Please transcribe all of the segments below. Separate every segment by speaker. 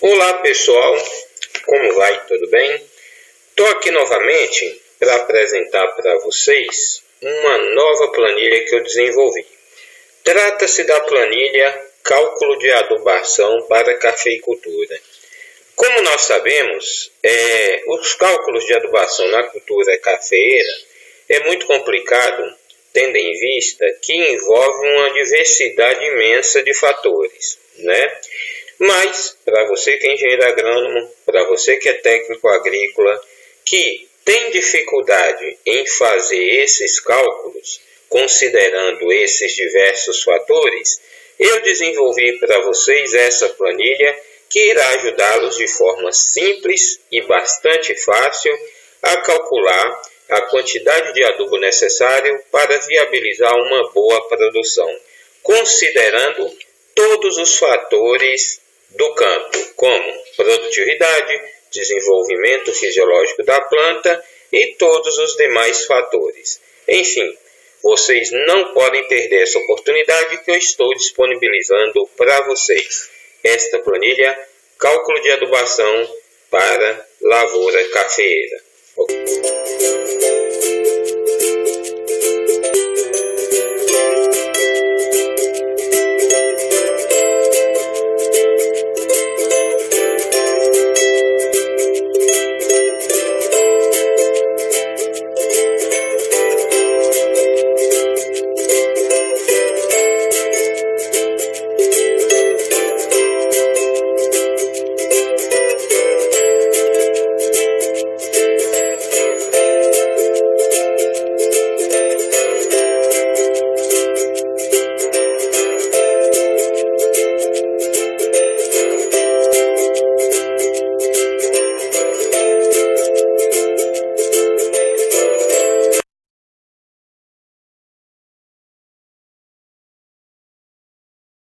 Speaker 1: Olá pessoal, como vai? Tudo bem? Estou aqui novamente para apresentar para vocês uma nova planilha que eu desenvolvi. Trata-se da planilha Cálculo de Adubação para Cafeicultura. Como nós sabemos, os cálculos de adubação na cultura cafeeira é muito complicado, tendo em vista que envolve uma diversidade imensa de fatores, né? Mas, para você que é engenheiro agrônomo, para você que é técnico agrícola, que tem dificuldade em fazer esses cálculos, considerando esses diversos fatores, eu desenvolvi para vocês essa planilha que irá ajudá-los de forma simples e bastante fácil a calcular a quantidade de adubo necessário para viabilizar uma boa produção, considerando todos os fatores do campo, como produtividade, desenvolvimento fisiológico da planta e todos os demais fatores. Enfim, vocês não podem perder essa oportunidade que eu estou disponibilizando para vocês. Esta planilha, cálculo de adubação para lavoura cafeeira.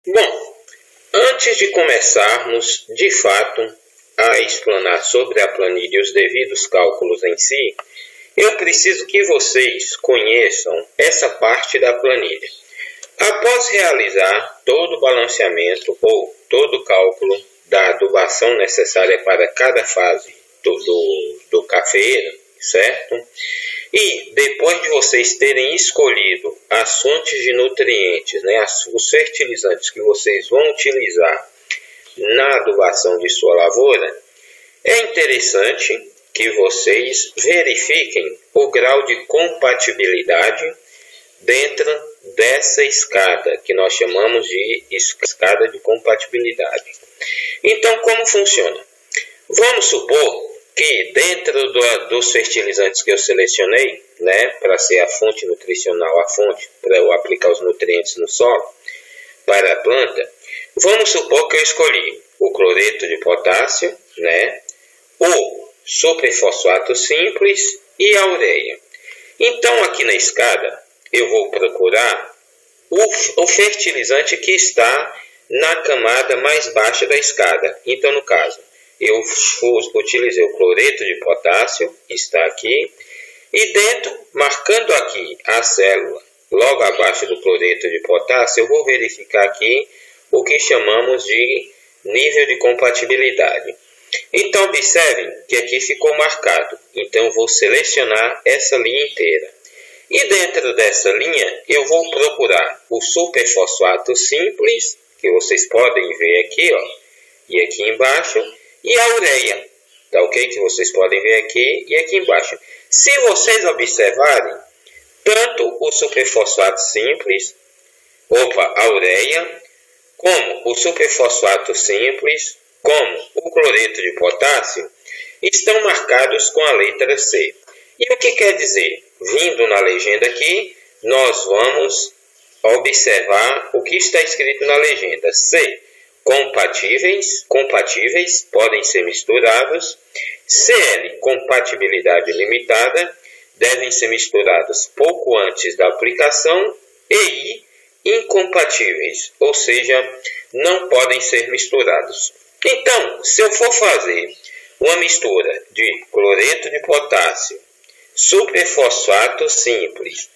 Speaker 1: Bom, antes de começarmos de fato a explanar sobre a planilha e os devidos cálculos em si, eu preciso que vocês conheçam essa parte da planilha. Após realizar todo o balanceamento ou todo o cálculo da adubação necessária para cada fase do cafeeiro, certo? E depois de vocês terem escolhido as fontes de nutrientes, né, os fertilizantes que vocês vão utilizar na adubação de sua lavoura, é interessante que vocês verifiquem o grau de compatibilidade dentro dessa escada, que nós chamamos de escada de compatibilidade. Então, como funciona? Vamos supor que dentro dos fertilizantes que eu selecionei, né, para ser a fonte nutricional, a fonte para eu aplicar os nutrientes no solo, para a planta, vamos supor que eu escolhi o cloreto de potássio, né, o superfosfato simples e a ureia. Então, aqui na escada, eu vou procurar o fertilizante que está na camada mais baixa da escada. Então, no caso, eu utilizei o cloreto de potássio, está aqui, e dentro, marcando aqui a célula logo abaixo do cloreto de potássio, eu vou verificar aqui o que chamamos de nível de compatibilidade. Então, observem que aqui ficou marcado. Então, eu vou selecionar essa linha inteira. E dentro dessa linha, eu vou procurar o superfosfato simples, que vocês podem ver aqui, ó, e aqui embaixo, e a ureia, tá ok? Que vocês podem ver aqui e aqui embaixo. Se vocês observarem, tanto o superfosfato simples, a ureia, como o superfosfato simples, como o cloreto de potássio, estão marcados com a letra C. E o que quer dizer? Vindo na legenda aqui, nós vamos observar o que está escrito na legenda. C. Compatíveis, podem ser misturados. CL, compatibilidade limitada, devem ser misturados pouco antes da aplicação. E I, incompatíveis, ou seja, não podem ser misturados. Então, se eu for fazer uma mistura de cloreto de potássio, superfosfato simples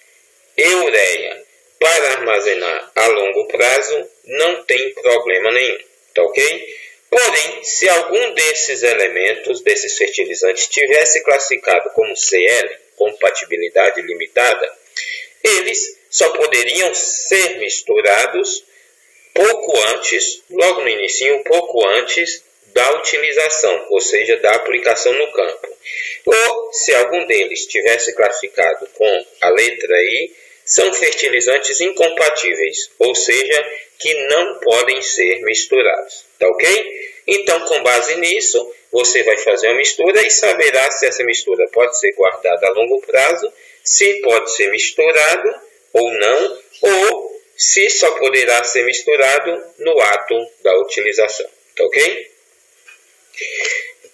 Speaker 1: e ureia para armazenar a longo prazo, não tem problema nenhum, tá ok? Porém, se algum desses elementos, desses fertilizantes, tivesse classificado como CL, compatibilidade limitada, eles só poderiam ser misturados pouco antes, logo no início, pouco antes da utilização, ou seja, da aplicação no campo. Ou, se algum deles tivesse classificado com a letra I, são fertilizantes incompatíveis, ou seja, que não podem ser misturados, tá ok? Então, com base nisso, você vai fazer uma mistura e saberá se essa mistura pode ser guardada a longo prazo, se pode ser misturado ou não, ou se só poderá ser misturado no ato da utilização, tá ok?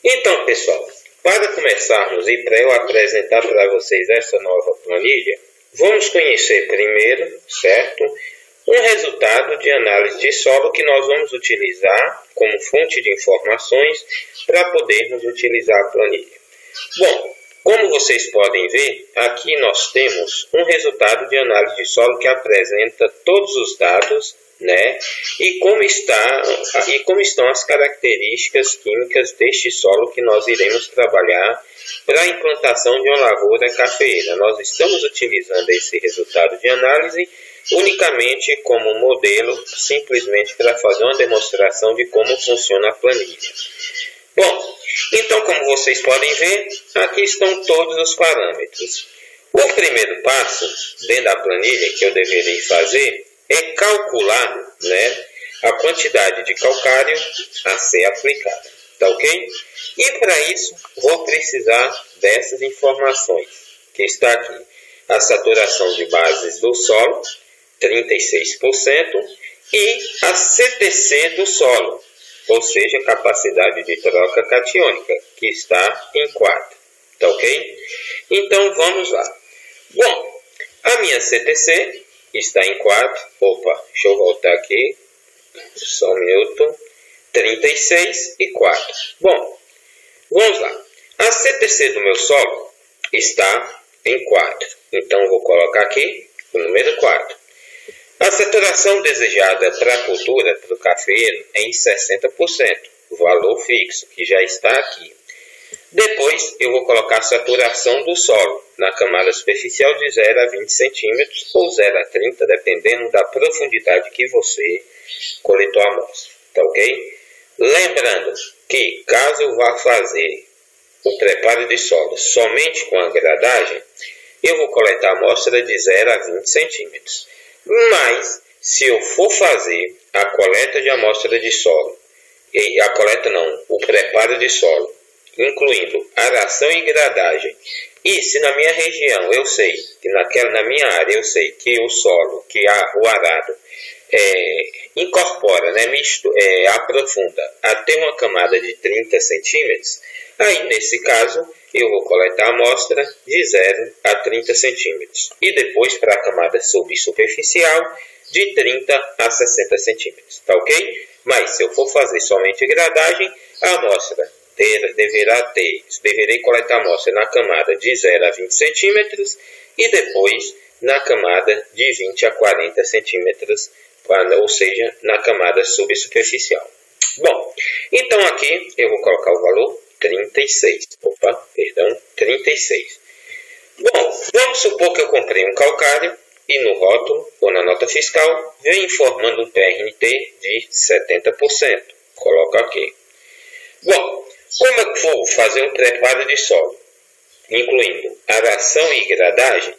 Speaker 1: Então, pessoal, para começarmos e para eu apresentar para vocês essa nova planilha, vamos conhecer primeiro, certo, um resultado de análise de solo que nós vamos utilizar como fonte de informações para podermos utilizar a planilha. Bom, como vocês podem ver, aqui nós temos um resultado de análise de solo que apresenta todos os dados, né, e como estão as características químicas deste solo que nós iremos trabalhar para a implantação de uma lavoura cafeeira. Nós estamos utilizando esse resultado de análise unicamente como modelo, simplesmente para fazer uma demonstração de como funciona a planilha. Bom, então como vocês podem ver, aqui estão todos os parâmetros. O primeiro passo dentro da planilha que eu deverei fazer é calcular, né, a quantidade de calcário a ser aplicada, tá ok? E para isso vou precisar dessas informações, que está aqui. A saturação de bases do solo, 36%, e a CTC do solo, ou seja, capacidade de troca catiônica, que está em 4, tá ok? Então vamos lá. Bom, a minha CTC está em 4, deixa eu voltar aqui, só um minuto, 36 e 4. Bom, vamos lá. A CTC do meu solo está em 4, então eu vou colocar aqui o número 4. A saturação desejada para a cultura, para o cafeeiro, é em 60%, o valor fixo, que já está aqui. Depois, eu vou colocar a saturação do solo na camada superficial de 0 a 20 centímetros ou 0 a 30, dependendo da profundidade que você coletou a amostra, tá ok? Lembrando que, caso eu vá fazer o preparo de solo somente com a gradagem, eu vou coletar a amostra de 0 a 20 centímetros. Mas, se eu for fazer a coleta de amostra de solo, o preparo de solo, incluindo aração e gradagem, e se na minha região eu sei, que na minha área eu sei que o solo, o arado, incorpora, né, aprofunda até uma camada de 30 centímetros, aí nesse caso eu vou coletar a amostra de 0 a 30 centímetros e depois para a camada subsuperficial de 30 a 60 centímetros, tá ok? Mas se eu for fazer somente gradagem, a amostra deverei coletar a amostra na camada de 0 a 20 centímetros e depois na camada de 20 a 40 centímetros, ou seja, na camada subsuperficial. Bom, então aqui eu vou colocar o valor 36. 36. Bom, vamos supor que eu comprei um calcário e no rótulo ou na nota fiscal vem informando um PRNT de 70%. Coloco aqui. Bom, como eu for fazer um preparo de solo, incluindo aração e gradagem,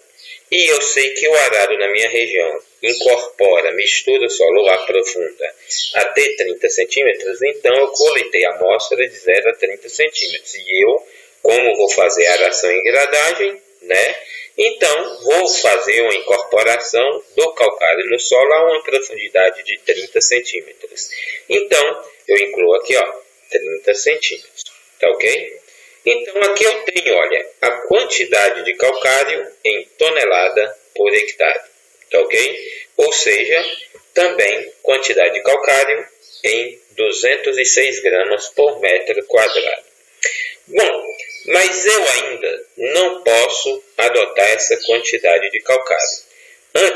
Speaker 1: e eu sei que o arado na minha região incorpora, mistura o solo ou aprofunda até 30 centímetros, então eu coletei a amostra de 0 a 30 centímetros. E eu, como vou fazer aração e gradagem, né, então vou fazer uma incorporação do calcário no solo a uma profundidade de 30 centímetros. Então, eu incluo aqui, 30 centímetros, tá ok? Então, aqui eu tenho, olha, a quantidade de calcário em tonelada por hectare, tá ok? Ou seja, também quantidade de calcário em 206 gramas por metro quadrado. Bom, mas eu ainda não posso adotar essa quantidade de calcário.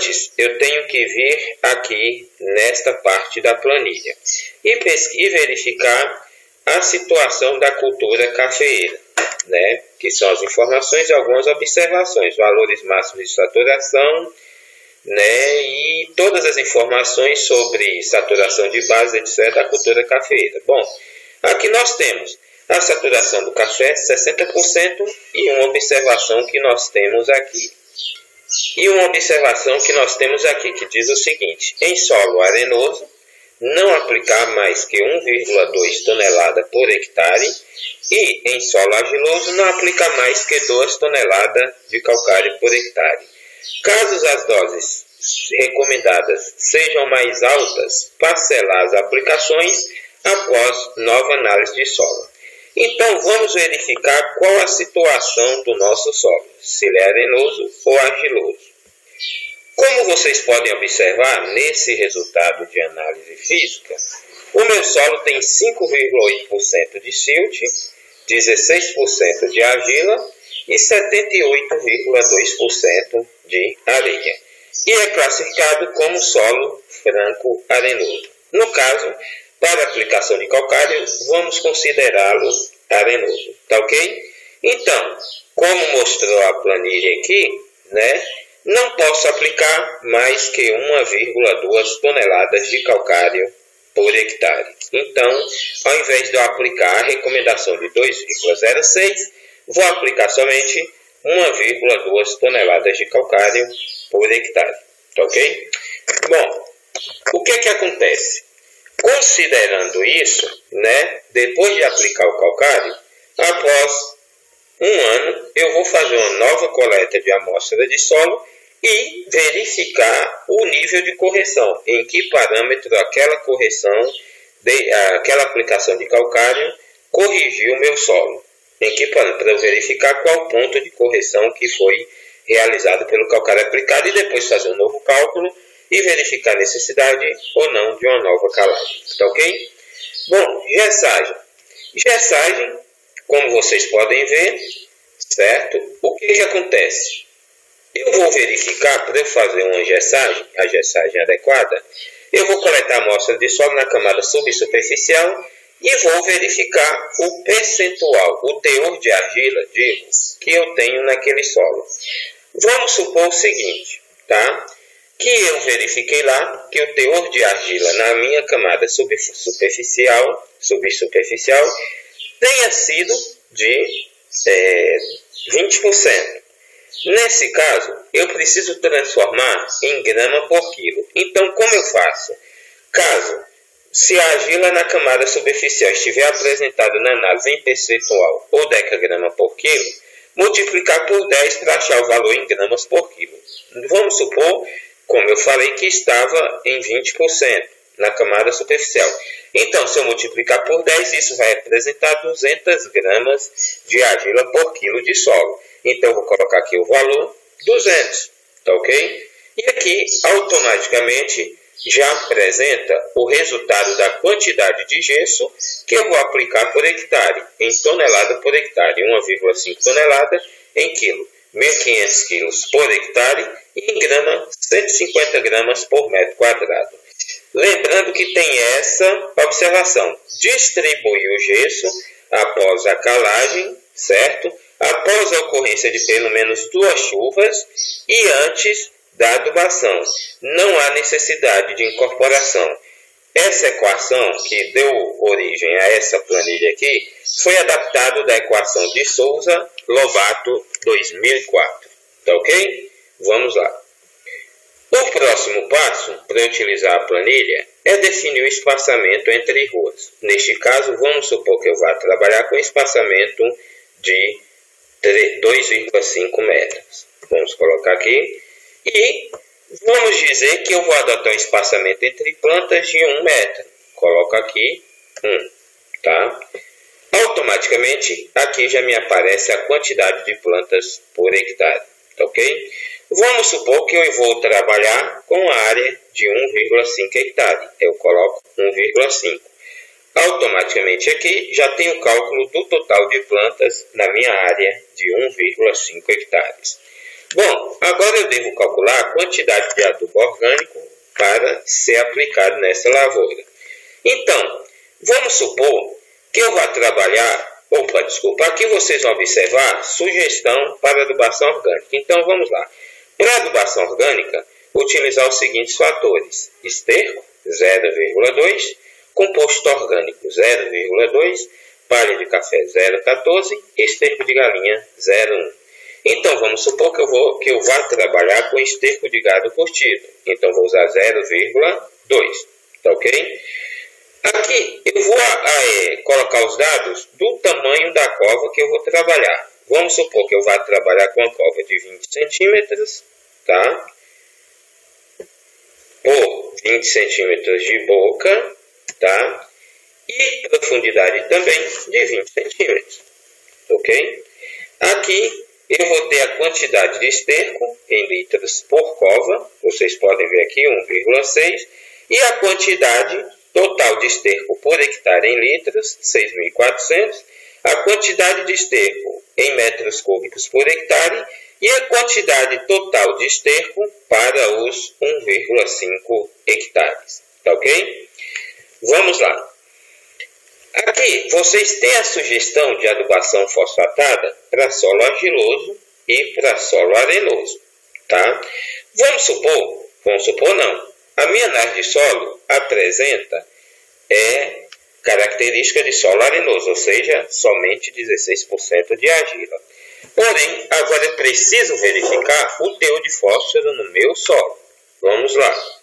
Speaker 1: Antes, eu tenho que vir aqui nesta parte da planilha e verificar a situação da cultura cafeeira, né? Que são as informações e algumas observações, valores máximos de saturação, né? E todas as informações sobre saturação de base, etc., da cultura cafeeira. Bom, aqui nós temos a saturação do café, 60%, e uma observação que nós temos aqui. Que diz o seguinte: em solo arenoso, não aplicar mais que 1,2 tonelada por hectare, e em solo argiloso, não aplicar mais que 2 toneladas de calcário por hectare. Caso as doses recomendadas sejam mais altas, parcelar as aplicações após nova análise de solo. Então, vamos verificar qual a situação do nosso solo, se ele é arenoso ou argiloso. Como vocês podem observar nesse resultado de análise física, o meu solo tem 5,8% de silt, 16% de argila e 78,2% de areia. E é classificado como solo franco arenoso. No caso, para aplicação de calcário, vamos considerá-lo arenoso. Tá ok? Então, como mostrou a planilha aqui, né, não posso aplicar mais que 1,2 toneladas de calcário por hectare. Então, ao invés de eu aplicar a recomendação de 2,06, vou aplicar somente 1,2 toneladas de calcário por hectare. Tá ok? Bom, o que acontece? Considerando isso, né, depois de aplicar o calcário, após um ano, eu vou fazer uma nova coleta de amostra de solo e verificar o nível de correção, em que parâmetro aquela correção, aquela aplicação de calcário corrigiu o meu solo. Em que parâmetro? Para eu verificar qual ponto de correção que foi realizado pelo calcário aplicado e depois fazer um novo cálculo e verificar a necessidade ou não de uma nova calagem. Tá ok? Bom, gessagem. Gessagem, como vocês podem ver, certo? O que acontece? Eu vou verificar, para eu fazer uma gessagem, a gessagem adequada, eu vou coletar a amostra de solo na camada subsuperficial e vou verificar o percentual, o teor de argila, que eu tenho naquele solo. Vamos supor o seguinte, tá? Que eu verifiquei lá que o teor de argila na minha camada subsuperficial tenha sido de 20%. Nesse caso, eu preciso transformar em grama por quilo. Então, como eu faço? Se a argila na camada superficial estiver apresentada na análise em percentual ou decagrama por quilo, multiplicar por 10 para achar o valor em gramas por quilo. Vamos supor, como eu falei, que estava em 20% na camada superficial. Então, se eu multiplicar por 10, isso vai representar 200 gramas de argila por quilo de solo. Então, eu vou colocar aqui o valor 200, tá ok? E aqui, automaticamente, já apresenta o resultado da quantidade de gesso que eu vou aplicar por hectare, em tonelada por hectare, 1,5 tonelada em quilo, 1.500 quilos por hectare e em grama, 150 gramas por metro quadrado. Lembrando que tem essa observação, distribuir o gesso após a calagem, certo? Após a ocorrência de pelo menos 2 chuvas e antes da adubação. Não há necessidade de incorporação. Essa equação que deu origem a essa planilha aqui foi adaptada da equação de Souza Lobato 2004. Tá ok? Vamos lá. O próximo passo para utilizar a planilha é definir o espaçamento entre ruas. Neste caso, vamos supor que eu vá trabalhar com espaçamento de 2,5 metros. Vamos colocar aqui. E vamos dizer que eu vou adotar um espaçamento entre plantas de 1 metro. Coloco aqui 1. Tá? Automaticamente, aqui já me aparece a quantidade de plantas por hectare. Tá ok? Vamos supor que eu vou trabalhar com a área de 1,5 hectare. Eu coloco 1,5. Automaticamente aqui já tenho o cálculo do total de plantas na minha área de 1,5 hectares. Bom, agora eu devo calcular a quantidade de adubo orgânico para ser aplicado nessa lavoura. Então, vamos supor que eu vá trabalhar, aqui vocês vão observar sugestão para adubação orgânica. Então, vamos lá. Para adubação orgânica, utilizar os seguintes fatores: esterco 0,2, composto orgânico 0,2, palha de café 0,14, esterco de galinha 0,1. Então, vamos supor que eu vá trabalhar com esterco de gado curtido. Então, vou usar 0,2. Tá ok? Aqui, eu vou colocar os dados do tamanho da cova que eu vou trabalhar. Vamos supor que eu vá trabalhar com uma cova de 20 centímetros, tá? Por 20 centímetros de boca, tá? E profundidade também de 20 centímetros, ok? Aqui eu vou ter a quantidade de esterco em litros por cova, vocês podem ver aqui 1,6, e a quantidade total de esterco por hectare em litros, 6.400, a quantidade de esterco em metros cúbicos por hectare e a quantidade total de esterco para os 1,5 hectares. Tá ok? Vamos lá. Aqui vocês têm a sugestão de adubação fosfatada para solo argiloso e para solo arenoso. Tá? Vamos supor não. A minha análise de solo apresenta característica de solo arenoso, ou seja, somente 16% de argila. Porém, agora eu preciso verificar o teor de fósforo no meu solo. Vamos lá.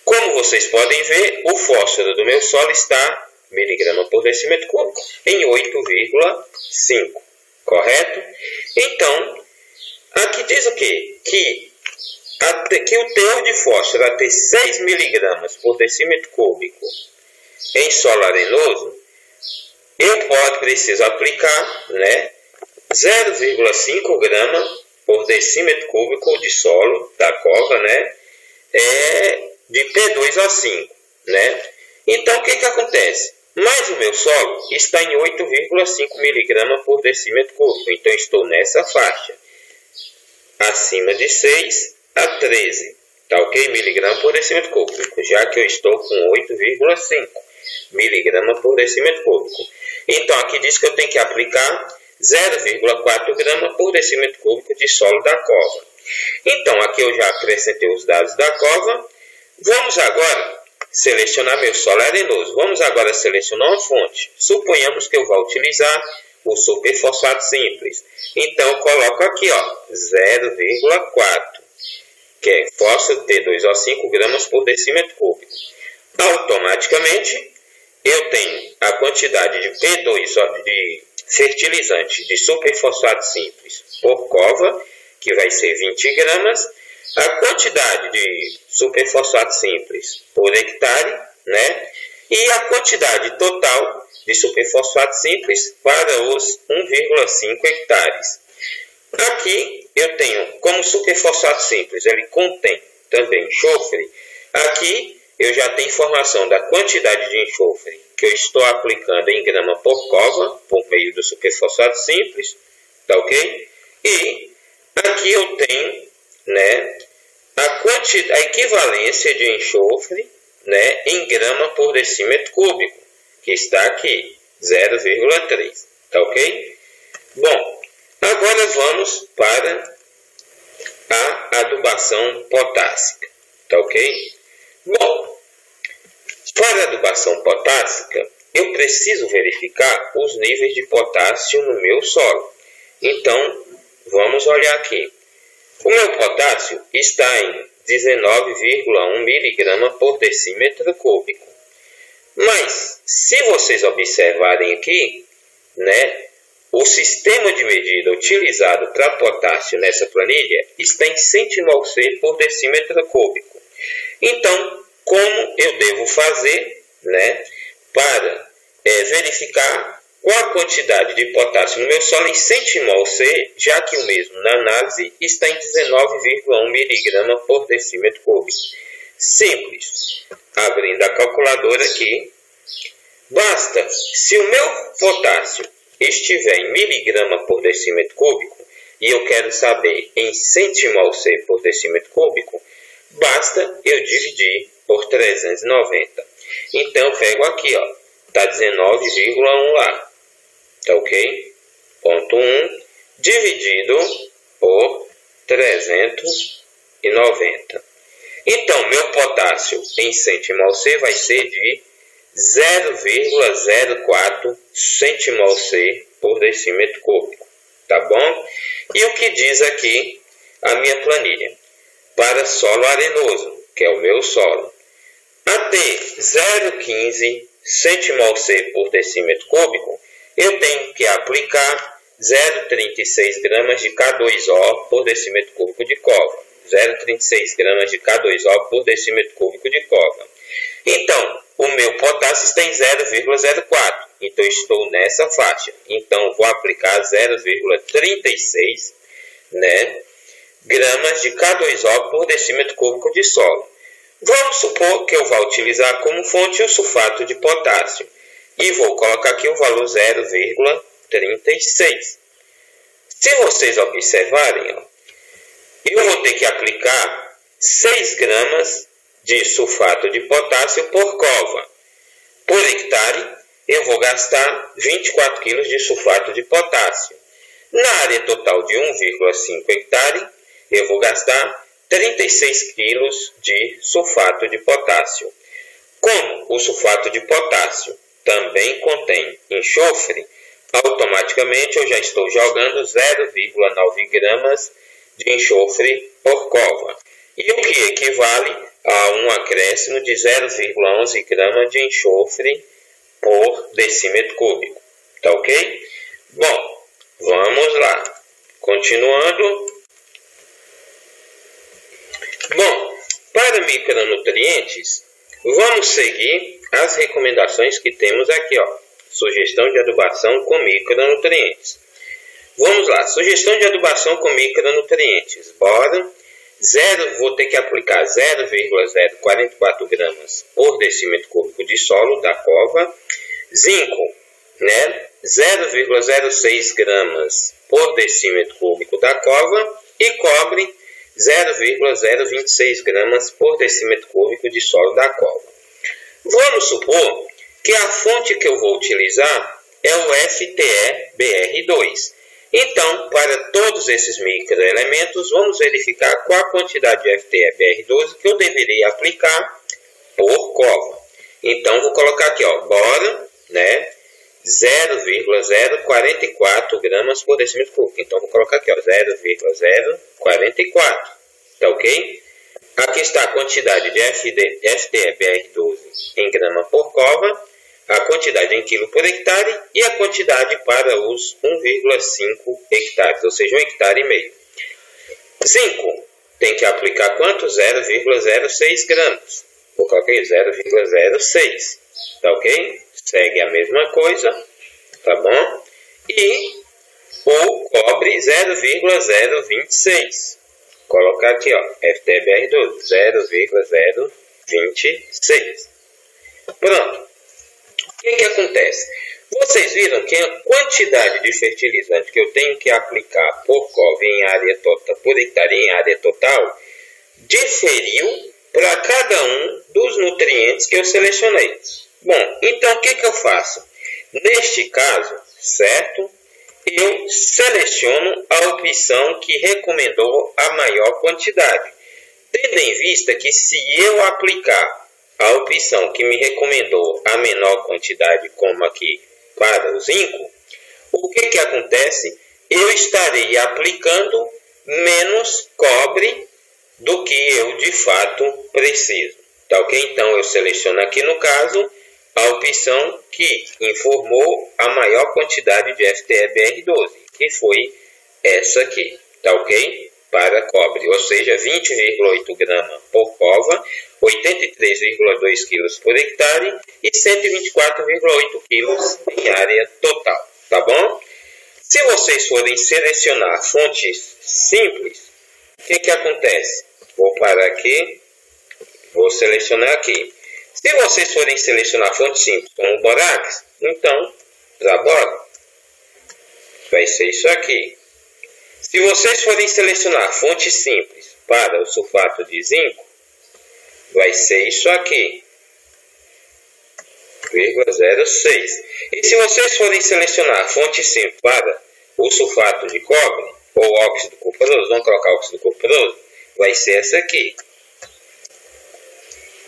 Speaker 1: Como vocês podem ver, o fósforo do meu solo está miligrama por decímetro cúbico em 8,5, correto? Então, aqui diz o quê? Que o teor de fósforo até 6 miligramas por decímetro cúbico em solo arenoso, eu preciso aplicar 0,5 grama por decímetro cúbico de solo da cova, de P2O5, Então, o que acontece? Mas o meu solo está em 8,5 miligramas por decímetro cúbico, então estou nessa faixa, acima de 6 a 13, tá ok? Miligrama por decímetro cúbico, já que eu estou com 8,5 miligrama por decímetro cúbico. Então, aqui diz que eu tenho que aplicar 0,4 grama por decímetro cúbico de solo da cova. Então, aqui eu já acrescentei os dados da cova. Vamos agora selecionar meu solo arenoso. Vamos agora selecionar uma fonte. Suponhamos que eu vou utilizar o superfosfato simples. Então, eu coloco aqui 0,4, que é fósforo T2O5 gramas por decímetro cúbico. Automaticamente, eu tenho a quantidade de P2 de fertilizante de superfosfato simples por cova, que vai ser 20 gramas, a quantidade de superfosfato simples por hectare, e a quantidade total de superfosfato simples para os 1,5 hectares. Aqui eu tenho, como superfosfato simples, ele contém também enxofre, aqui eu já tenho informação da quantidade de enxofre que eu estou aplicando em grama por cova, por meio do superfosfato simples, tá ok? E aqui eu tenho, a equivalência de enxofre, em grama por decímetro cúbico, que está aqui, 0,3, tá ok? Bom, agora vamos para a adubação potássica, tá ok? Bom, para a adubação potássica, eu preciso verificar os níveis de potássio no meu solo. Então, vamos olhar aqui. O meu potássio está em 19,1 miligrama por decímetro cúbico. Mas, se vocês observarem aqui, o sistema de medida utilizado para potássio nessa planilha está em centimol-C por decímetro cúbico. Então, como eu devo fazer para verificar qual a quantidade de potássio no meu solo em centimol-C, já que o mesmo na análise está em 19,1 miligrama por decímetro cúbico? Simples. Abrindo a calculadora aqui, basta, se o meu potássio estiver em miligrama por decímetro cúbico, e eu quero saber em centimol-C por decímetro cúbico, basta eu dividir por 390. Então, eu pego aqui, ó, está 19,1 lá, tá ok? Ponto 1 dividido por 390. Então, meu potássio em centimol-C vai ser de 0,04 centimol-C por decímetro cúbico, tá bom? E o que diz aqui a minha planilha? Para solo arenoso, que é o meu solo, a ter 0,15 centimol-C por decímetro cúbico, eu tenho que aplicar 0,36 gramas de K2O por decímetro cúbico de cova. 0,36 gramas de K2O por decímetro cúbico de cova. Então, o meu potássio está em 0,04. Então, estou nessa faixa. Então, vou aplicar 0,36, gramas de K2O por decímetro cúbico de solo. Vamos supor que eu vá utilizar como fonte o sulfato de potássio. E vou colocar aqui o valor 0,36. Se vocês observarem, ó, eu vou ter que aplicar 6 gramas de sulfato de potássio por cova. Por hectare, eu vou gastar 24 kg de sulfato de potássio. Na área total de 1,5 hectare, eu vou gastar 36 kg de sulfato de potássio. Como o sulfato de potássio também contém enxofre, automaticamente eu já estou jogando 0,9 gramas de enxofre por cova, e o que equivale a um acréscimo de 0,11 gramas de enxofre por decímetro cúbico. Tá ok? Bom, vamos lá. Continuando. Bom, para micronutrientes, vamos seguir as recomendações que temos aqui, ó. Sugestão de adubação com micronutrientes. Vamos lá, sugestão de adubação com micronutrientes. Bora. Vou ter que aplicar 0,044 gramas por decímetro cúbico de solo da cova. Zinco, 0,06 gramas por decímetro cúbico da cova. E cobre, 0,026 gramas por decímetro cúbico de solo da cova. Vamos supor que a fonte que eu vou utilizar é o FTE-BR2. Então, para todos esses microelementos, vamos verificar qual a quantidade de FTE-BR12 que eu deveria aplicar por cova. Então, vou colocar aqui, ó, bora, 0,044 gramas por decímetro cúbico. Então, vou colocar aqui, ó, 0,044, tá ok? Aqui está a quantidade de FTE-BR12 em grama por cova, a quantidade em quilo por hectare e a quantidade para os 1,5 hectares, ou seja, 1,5 hectare. Zinco tem que aplicar quanto? 0,06 gramas. Vou colocar aí 0,06, tá ok? Segue a mesma coisa, tá bom? E o cobre 0,026. Colocar aqui, ó, FTBR12, 0,026. Pronto. O que acontece? Vocês viram que a quantidade de fertilizante que eu tenho que aplicar por cova em área total, por hectare em área total, diferiu para cada um dos nutrientes que eu selecionei. Bom, então o que eu faço? Neste caso, certo? Eu seleciono a opção que recomendou a maior quantidade. Tendo em vista que se eu aplicar a opção que me recomendou a menor quantidade, como aqui para o zinco, o que acontece? Eu estarei aplicando menos cobre do que eu de fato preciso. Tá ok? Então eu seleciono aqui no caso a opção que informou a maior quantidade de FTE-BR12, que foi essa aqui. Tá ok? Para cobre, ou seja, 20,8 gramas por cova, 83,2 kg por hectare e 124,8 kg em área total, tá bom? Se vocês forem selecionar fontes simples, o que acontece? Vou parar aqui, vou selecionar aqui. Se vocês forem selecionar fontes simples como o borax, então, para bora, vai ser isso aqui. Se vocês forem selecionar fonte simples para o sulfato de zinco, vai ser isso aqui, 0,06. E se vocês forem selecionar fonte simples para o sulfato de cobre, ou óxido cuproso, vamos colocar óxido cuproso, vai ser essa aqui,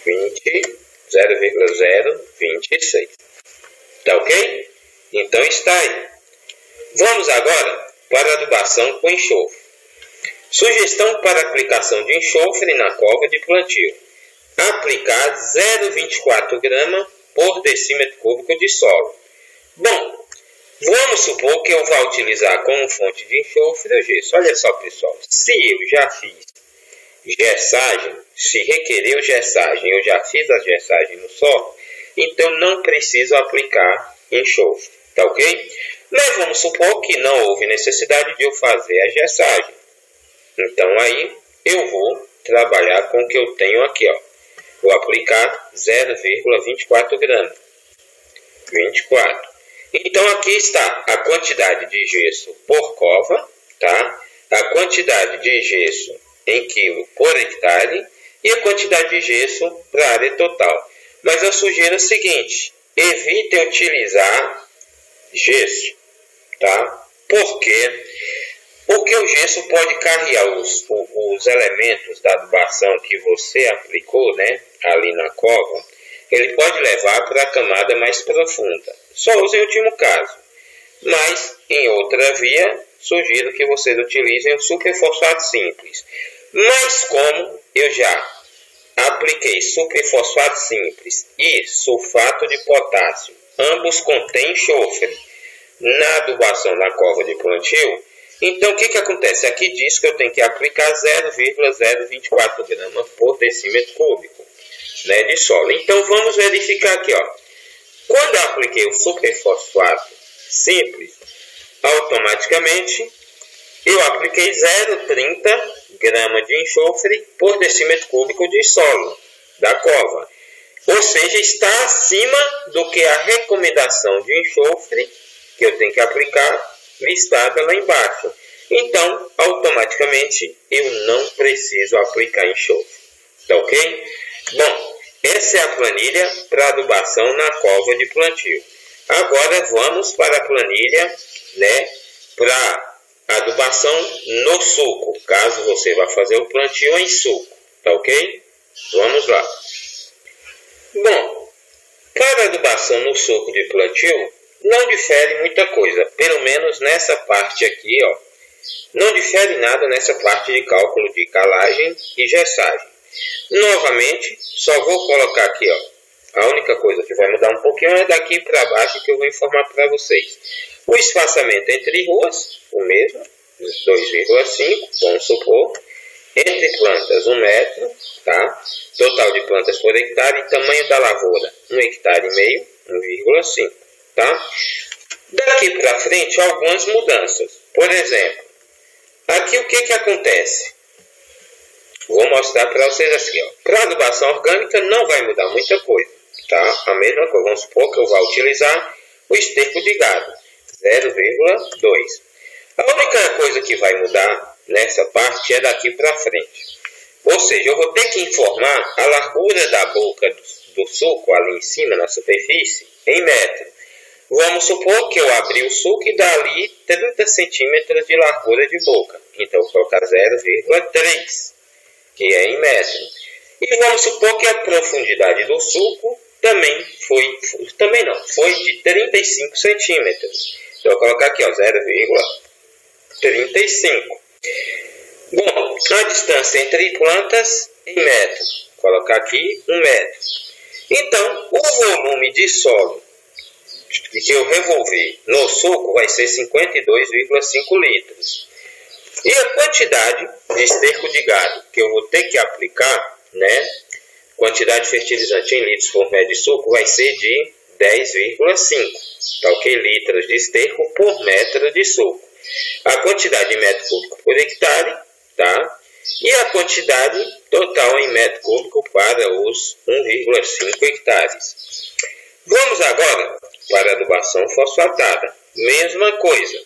Speaker 1: 0,026. Tá ok? Então está aí. Vamos agora para a adubação com enxofre. Sugestão para aplicação de enxofre na cova de plantio. Aplicar 0,24 gramas por decímetro cúbico de solo. Bom, vamos supor que eu vá utilizar como fonte de enxofre o gesso. Olha só, pessoal, se eu já fiz gessagem, se requereu gessagem, eu já fiz a gessagem no solo, então não preciso aplicar enxofre, tá ok? Mas vamos supor que não houve necessidade de eu fazer a gessagem. Então aí eu vou trabalhar com o que eu tenho aqui, ó. Vou aplicar 0,24 gramas. 24. Então aqui está a quantidade de gesso por cova, tá? A quantidade de gesso em quilo por hectare e a quantidade de gesso para a área total. Mas eu sugiro o seguinte, evite utilizar gesso, tá? Por quê? Porque o gesso pode carregar os elementos da adubação que você aplicou, né, ali na cova, ele pode levar para a camada mais profunda. Só use em último caso. Mas, em outra via, sugiro que vocês utilizem o superfosfato simples. Mas como eu já apliquei superfosfato simples e sulfato de potássio, ambos contêm enxofre na adubação na cova de plantio, então o que acontece? Aqui diz que eu tenho que aplicar 0,024 gramas por decímetro cúbico, né, de solo. Então vamos verificar aqui, ó. Quando eu apliquei o superfosfato simples, automaticamente eu apliquei 0,30 gramas de enxofre por decímetro cúbico de solo da cova. Ou seja, está acima do que a recomendação de enxofre que eu tenho que aplicar listada lá embaixo. Então, automaticamente, eu não preciso aplicar enxofre. Tá ok? Bom, essa é a planilha para adubação na cova de plantio. Agora vamos para a planilha, né, para adubação no suco, caso você vá fazer o plantio em suco. Tá ok? Vamos lá. Bom, para adubação no suco de plantio, não difere muita coisa, pelo menos nessa parte aqui, ó. Não difere nada nessa parte de cálculo de calagem e gessagem. Novamente, só vou colocar aqui, ó. A única coisa que vai mudar um pouquinho é daqui para baixo que eu vou informar para vocês. O espaçamento entre ruas, o mesmo, 2,5, vamos supor. Entre plantas, 1 metro, tá? Total de plantas por hectare, tamanho da lavoura, 1,5 hectares, 1,5, tá? Daqui para frente, algumas mudanças. Por exemplo, aqui o que acontece? Vou mostrar para vocês assim, ó. Para adubação orgânica não vai mudar muita coisa, tá? A mesma coisa, vamos supor que eu vá utilizar o esterco de gado, 0,2. A única coisa que vai mudar nessa parte é daqui para frente. Ou seja, eu vou ter que informar a largura da boca do suco ali em cima, na superfície, em metro. Vamos supor que eu abri o suco e dá ali 30 centímetros de largura de boca. Então, eu vou colocar 0,3, que é em metro. E vamos supor que a profundidade do suco foi de 35 centímetros. Então, eu vou colocar aqui, ó, 0,35. Bom, a distância entre plantas em metros. Vou colocar aqui 1 metro. Então, o volume de solo que eu revolver no suco vai ser 52,5 litros. E a quantidade de esterco de gado que eu vou ter que aplicar, né? Quantidade de fertilizante em litros por metro de suco vai ser de 10,5, tá ok? Litros de esterco por metro de suco. A quantidade de metro cúbico por hectare, tá? E a quantidade total em metro cúbico para os 1,5 hectares. Vamos agora para a adubação fosfatada. Mesma coisa.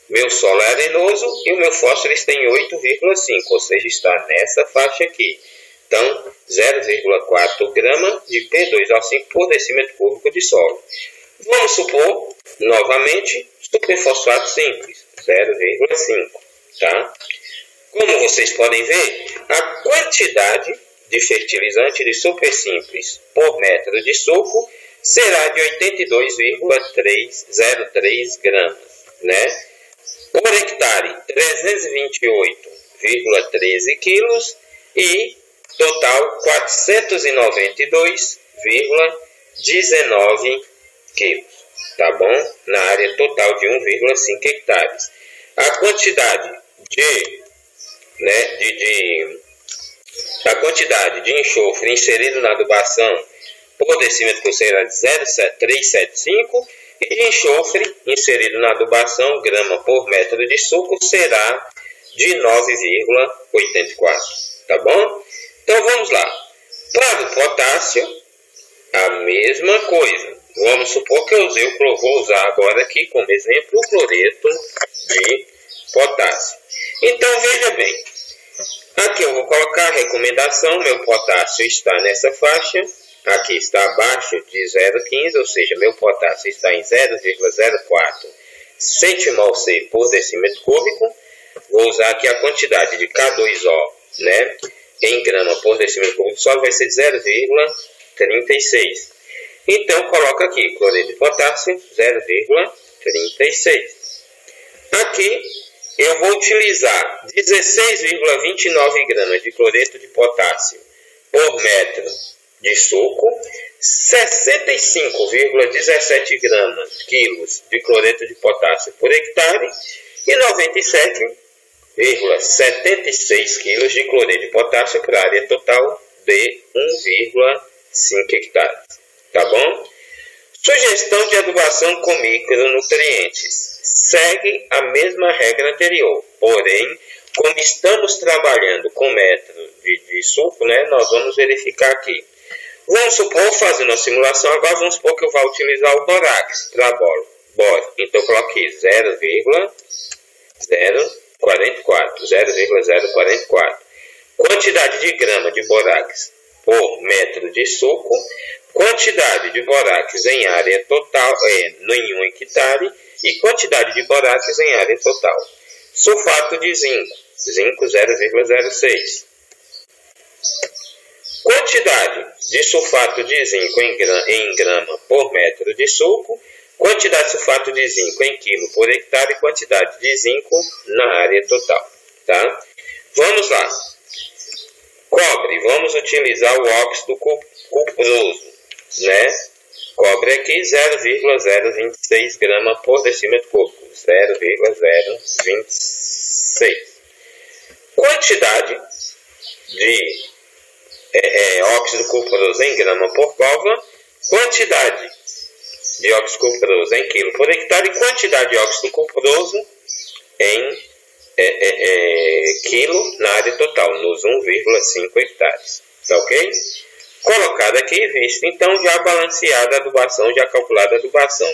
Speaker 1: meu solo é arenoso e o meu fósforo está em 8,5, ou seja, está nessa faixa aqui. Então, 0,4 grama de P2O5 por decímetro cúbico de solo. Vamos supor, novamente, superfosfato simples, 0,5. Tá? Como vocês podem ver, a quantidade de fertilizante de super simples por metro de suco será de 82,303 gramas, né? Por hectare, 328,13 quilos e total 492,19 quilos, tá bom? Na área total de 1,5 hectares. A quantidade de enxofre inserido na adubação por decímetro cúbico será de 0,375 e de enxofre inserido na adubação grama por metro de suco será de 9,84, tá bom? Então vamos lá. Para o potássio, a mesma coisa. Vamos supor que eu vou usar agora aqui como exemplo o cloreto de potássio. Então veja bem, aqui eu vou colocar a recomendação, meu potássio está nessa faixa, aqui está abaixo de 0,15, ou seja, meu potássio está em 0,04 centimol-C por decímetro cúbico. Vou usar aqui a quantidade de K2O, né, em grama por decímetro cúbico de solo vai ser de 0,36. Então, coloco aqui cloreto de potássio 0,36. Aqui eu vou utilizar 16,29 gramas de cloreto de potássio por metro de suco, 65,17 quilos de cloreto de potássio por hectare e 97,76 quilos de cloreto de potássio para a área total de 1,5 hectares. Tá bom? Sugestão de adubação com micronutrientes. Segue a mesma regra anterior, porém, como estamos trabalhando com metro de suco, né, nós vamos verificar aqui. Vamos supor, fazendo a simulação, agora vamos supor que eu vou utilizar o borax para boro. Então, eu coloquei 0,044. Quantidade de grama de borax por metro de suco. Quantidade de borax em área total, em 1 hectare, e quantidade de borax em área total. Sulfato de zinco, 0,06. Quantidade de sulfato de zinco em grama por metro de suco, quantidade de sulfato de zinco em quilo por hectare, quantidade de zinco na área total. Tá? Vamos lá. Cobre, vamos utilizar o óxido cuproso, né? Cobre aqui 0,026 gramas por decímetro cúbico, 0,026. Quantidade de óxido cuproso em grama por cova, quantidade de óxido cuproso em quilo por hectare, quantidade de óxido cuproso em quilo na área total, nos 1,5 hectares. Tá ok? Colocado aqui, visto então já balanceada a adubação, já calculada a adubação.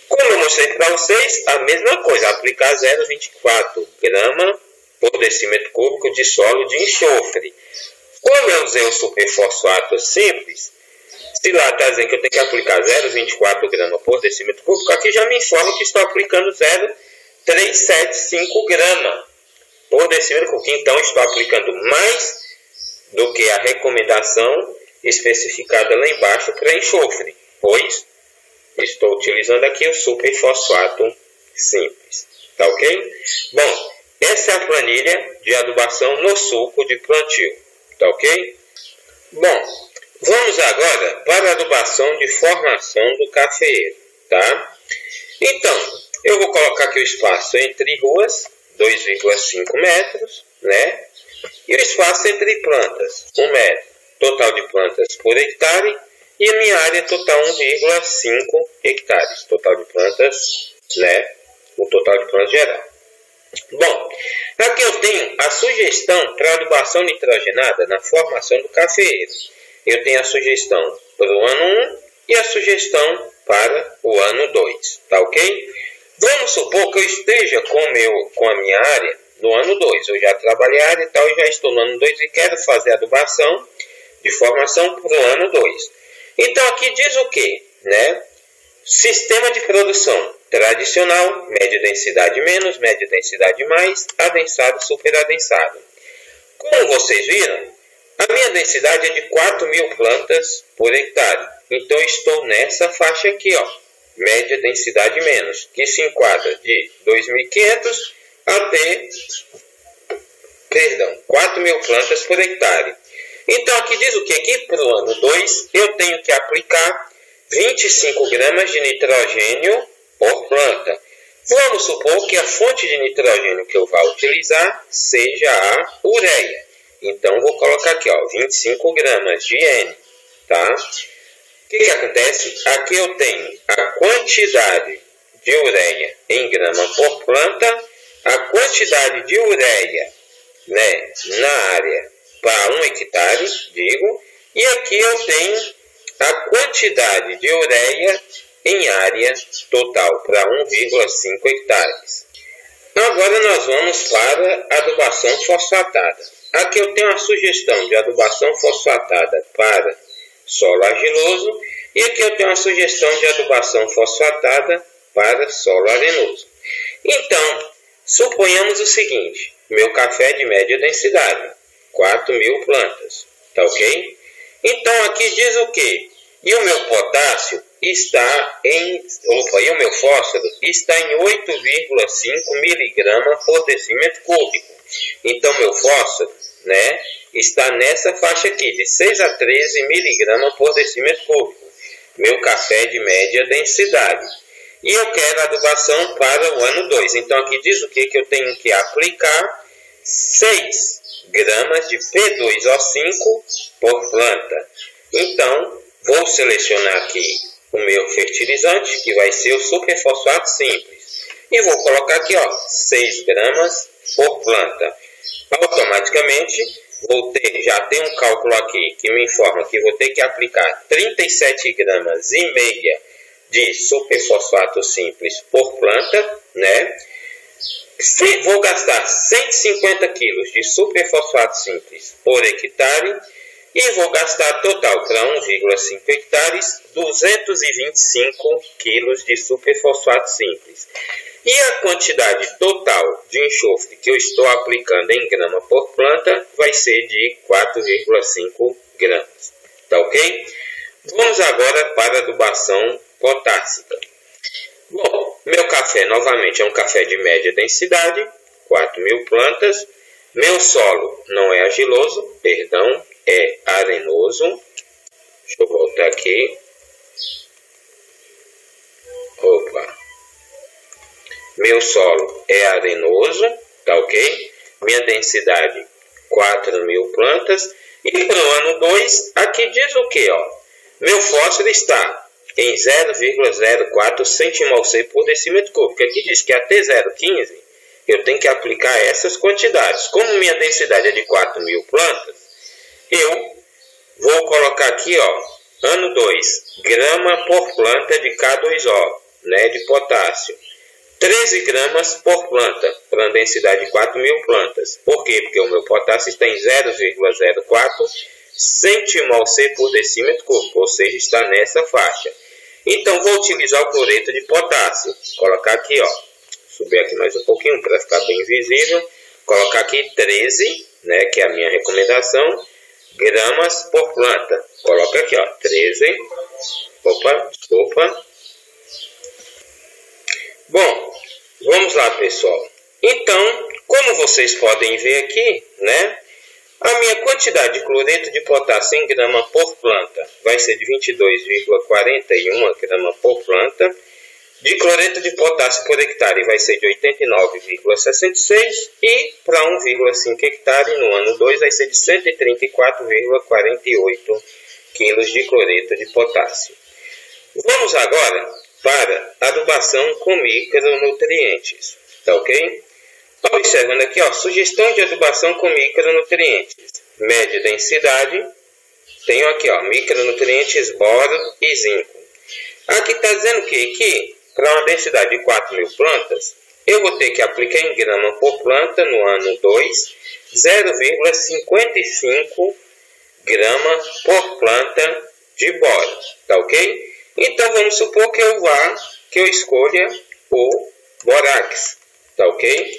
Speaker 1: Como eu mostrei para vocês, a mesma coisa, aplicar 0,24 grama por decímetro cúbico de solo de enxofre. Como eu usei o superfosfato simples, se lá está dizendo que eu tenho que aplicar 0,24 grama por decímetro cúbico, aqui já me informa que estou aplicando 0,375 grama por decímetro cúbico. Então, estou aplicando mais do que a recomendação especificada lá embaixo para enxofre, pois estou utilizando aqui o superfosfato simples. Tá ok? Bom, essa é a planilha de adubação no suco de plantio. Tá ok? Bom, vamos agora para a adubação de formação do cafeeiro. Tá? Então, eu vou colocar aqui o espaço entre ruas, 2,5 metros, né? E o espaço entre plantas, 1 metro. Total de plantas por hectare. E a minha área total 1,5 hectares. Total de plantas, né? O total de plantas geral. Bom, aqui eu tenho a sugestão para adubação nitrogenada na formação do cafeeiro. Eu tenho a sugestão para o ano 1 e a sugestão para o ano 2. Tá ok? Vamos supor que eu esteja com a minha área no ano 2. Eu já trabalhei a área e tal, e já estou no ano 2 e quero fazer adubação de formação para o ano 2. Então aqui diz o quê? Né? Sistema de produção tradicional, média densidade menos, média densidade mais, adensado, superadensado. Como vocês viram, a minha densidade é de 4.000 plantas por hectare. Então estou nessa faixa aqui, ó, média densidade menos, que se enquadra de 2.500 até 4.000 plantas por hectare. Então aqui diz o que? Aqui para o ano 2 eu tenho que aplicar 25 gramas de nitrogênio por planta. Vamos supor que a fonte de nitrogênio que eu vou utilizar seja a ureia. Então vou colocar aqui, ó, 25 gramas de N, tá? O que acontece? Aqui eu tenho a quantidade de ureia em grama por planta, a quantidade de ureia, né, na área para 1 hectare, digo, e aqui eu tenho a quantidade de ureia em área total para 1,5 hectares. Agora nós vamos para a adubação fosfatada. Aqui eu tenho a sugestão de adubação fosfatada para solo argiloso e aqui eu tenho a sugestão de adubação fosfatada para solo arenoso. Então, suponhamos o seguinte, meu café de média densidade, 4.000 plantas, tá ok? Então aqui diz o quê? E o meu potássio está e o meu fósforo está em 8,5 miligrama por decímetro cúbico. Então meu fósforo, né, está nessa faixa aqui, de 6 a 13 miligramas por decímetro cúbico. Meu café de média densidade. E eu quero adubação para o ano 2. Então aqui diz o que eu tenho que aplicar? 6 gramas de P2O5 por planta. Então, vou selecionar aqui o meu fertilizante, que vai ser o superfosfato simples. E vou colocar aqui, ó, 6 gramas por planta. Automaticamente, já tem um cálculo aqui que me informa que vou ter que aplicar 37 gramas e meia de superfosfato simples por planta, né? Vou gastar 150 kg de superfosfato simples por hectare e vou gastar total para 1,5 hectares 225 kg de superfosfato simples. E a quantidade total de enxofre que eu estou aplicando em grama por planta vai ser de 4,5 gramas. Tá ok? Vamos agora para a adubação potássica. Bom, meu café novamente é um café de média densidade, 4.000 plantas. Meu solo não é argiloso, perdão, é arenoso. Deixa eu voltar aqui. Opa. Meu solo é arenoso, tá ok? Minha densidade, 4.000 plantas. E para o ano 2, aqui diz o que, ó? Meu fósforo está em 0,04 centimol/C por decímetro cúbico. Aqui diz que até 0,15 eu tenho que aplicar essas quantidades. Como minha densidade é de 4.000 plantas, eu vou colocar aqui, ó, ano 2, grama por planta de K2O, né, de potássio. 13 gramas por planta, para a densidade de 4.000 plantas. Por quê? Porque o meu potássio está em 0,04 centimol/C por decímetro cúbico, ou seja, está nessa faixa. Então, vou utilizar o cloreto de potássio. Colocar aqui, ó, subir aqui mais um pouquinho para ficar bem visível. Colocar aqui 13, né, que é a minha recomendação, gramas por planta. Coloca aqui, ó, 13. Opa. Bom, vamos lá, pessoal. Então, como vocês podem ver aqui, né, a minha quantidade de cloreto de potássio em grama por planta vai ser de 22,41 grama por planta. De cloreto de potássio por hectare vai ser de 89,66 e para 1,5 hectare no ano 2 vai ser de 134,48 kg de cloreto de potássio. Vamos agora para adubação com micronutrientes, tá ok? Observando aqui, ó, sugestão de adubação com micronutrientes. Média densidade, tenho aqui, ó, micronutrientes boro e zinco. Aqui está dizendo que para uma densidade de 4.000 plantas, eu vou ter que aplicar em grama por planta no ano 2, 0,55 grama por planta de boro, tá ok? Então vamos supor que eu escolha o borax, tá ok?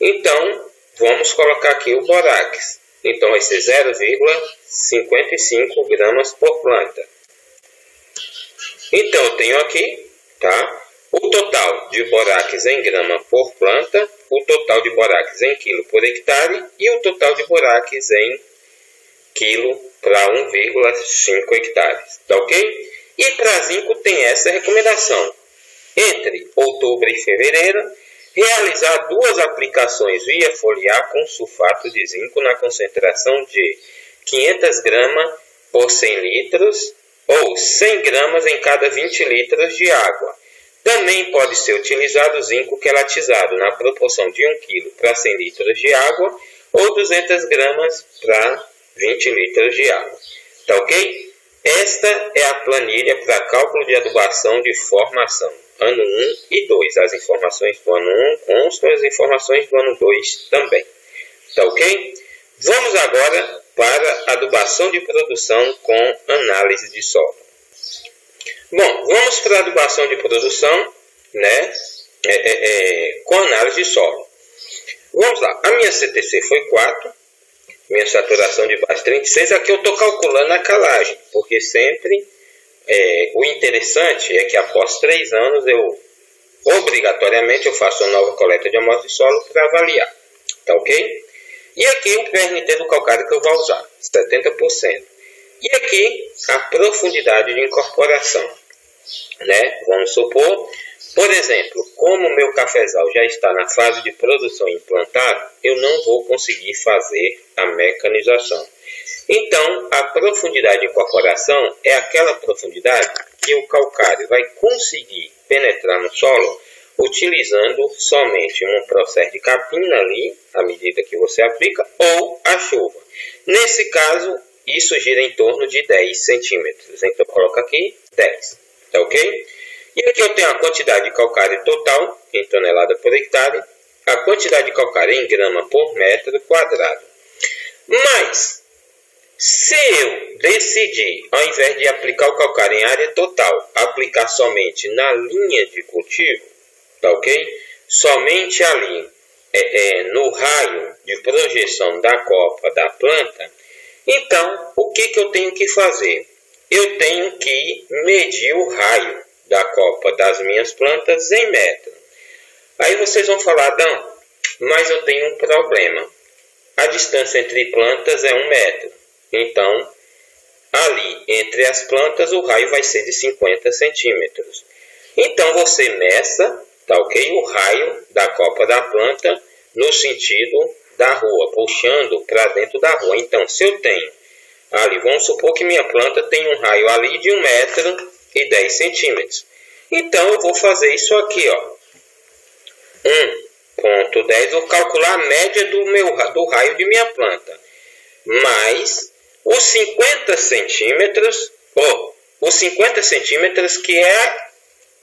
Speaker 1: Então vamos colocar aqui o borax. Então vai ser 0,55 gramas por planta. Então eu tenho aqui, tá? O total de borax em grama por planta, o total de borax em quilo por hectare e o total de borax em quilo para 1,5 hectares, tá ok? E para zinco tem essa recomendação. Entre outubro e fevereiro, realizar 2 aplicações via foliar com sulfato de zinco na concentração de 500 gramas por 100 litros ou 100 gramas em cada 20 litros de água. Também pode ser utilizado zinco quelatizado na proporção de 1 kg para 100 litros de água ou 200 gramas para 20 litros de água. Tá ok? Esta é a planilha para cálculo de adubação de formação. Ano 1 e 2. As informações do ano 1 constam, as informações do ano 2 também. Tá ok? Vamos agora para adubação de produção com análise de solo. Bom, vamos para a adubação de produção, né? Com análise de solo. Vamos lá. A minha CTC foi 4. Minha saturação de base 36. Aqui eu estou calculando a calagem, porque sempre o interessante é que após 3 anos obrigatoriamente eu faço uma nova coleta de amostra de solo para avaliar. Tá ok? E aqui o PRNT do calcário que eu vou usar, 70%. E aqui a profundidade de incorporação, né? Vamos supor, por exemplo, como o meu cafezal já está na fase de produção implantado, eu não vou conseguir fazer a mecanização. Então, a profundidade de incorporação é aquela profundidade que o calcário vai conseguir penetrar no solo utilizando somente um processo de capina ali, à medida que você aplica, ou a chuva. Nesse caso, isso gira em torno de 10 centímetros. Então, eu coloco aqui 10. Tá ok? E aqui eu tenho a quantidade de calcário total, em tonelada por hectare, a quantidade de calcário em grama por metro quadrado. Mas, se eu decidir, ao invés de aplicar o calcário em área total, aplicar somente na linha de cultivo, tá ok? Somente ali, no raio de projeção da copa da planta, então, o que eu tenho que fazer? Eu tenho que medir o raio da copa das minhas plantas em metro. Aí vocês vão falar, Adão, mas eu tenho um problema. A distância entre plantas é 1 metro. Então, ali entre as plantas o raio vai ser de 50 centímetros. Então, você meça, tá ok? O raio da copa da planta no sentido da rua, puxando para dentro da rua. Então, se eu tenho ali, vamos supor que minha planta tem um raio ali de 1 metro e 10 centímetros. Então, eu vou fazer isso aqui, ó. 1,10, vou calcular a média do raio de minha planta. Mais os 50 centímetros, os 50 centímetros que é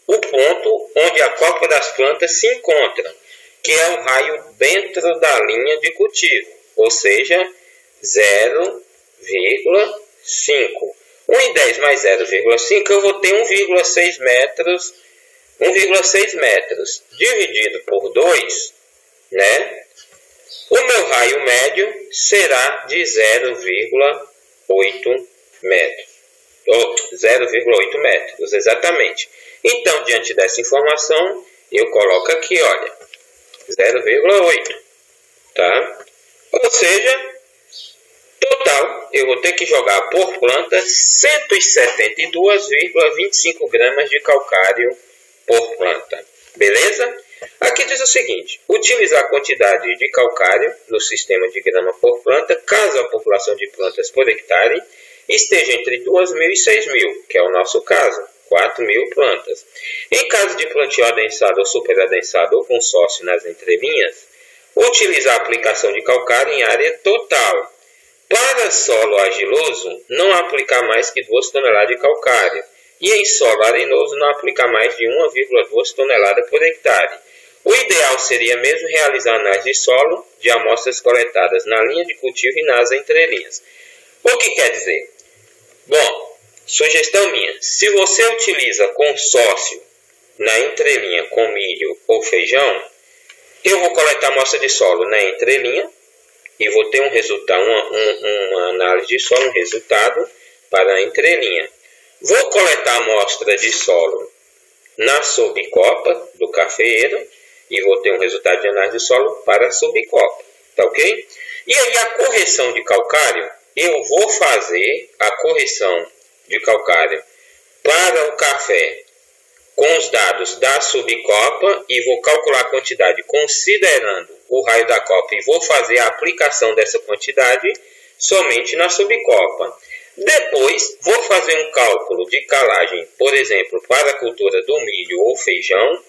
Speaker 1: o ponto onde a copa das plantas se encontra, que é o raio dentro da linha de cultivo, ou seja, 0,5. 1,10 mais 0,5 eu vou ter 1,6 metros. 1,6 metros dividido por 2, né? O meu raio médio será de 0,8 metros. 0,8 metros, exatamente. Então, diante dessa informação, eu coloco aqui, olha, 0,8, tá? Ou seja, total, eu vou ter que jogar por planta 172,25 gramas de calcário por planta. Beleza? Aqui diz o seguinte: utilizar a quantidade de calcário no sistema de grama por planta, caso a população de plantas por hectare esteja entre 2.000 e 6.000, que é o nosso caso, 4.000 plantas. Em caso de plantio adensado ou superadensado ou consórcio nas entrelinhas, utilizar a aplicação de calcário em área total. Para solo argiloso, não aplicar mais que 2 toneladas de calcário. e em solo arenoso não aplicar mais de 1,2 toneladas por hectare. O ideal seria mesmo realizar análise de solo de amostras coletadas na linha de cultivo e nas entrelinhas. O que quer dizer? Bom, sugestão minha, se você utiliza consórcio na entrelinha com milho ou feijão, eu vou coletar amostra de solo na entrelinha e vou ter um resultado, uma análise de solo, um resultado para a entrelinha. Vou coletar amostra de solo na subcopa do cafeeiro e vou ter um resultado de análise de solo para a subcopa, tá ok? E aí a correção de calcário, eu vou fazer a correção de calcário para o café com os dados da subcopa e vou calcular a quantidade considerando o raio da copa e vou fazer a aplicação dessa quantidade somente na subcopa. Depois vou fazer um cálculo de calagem, por exemplo, para a cultura do milho ou feijão,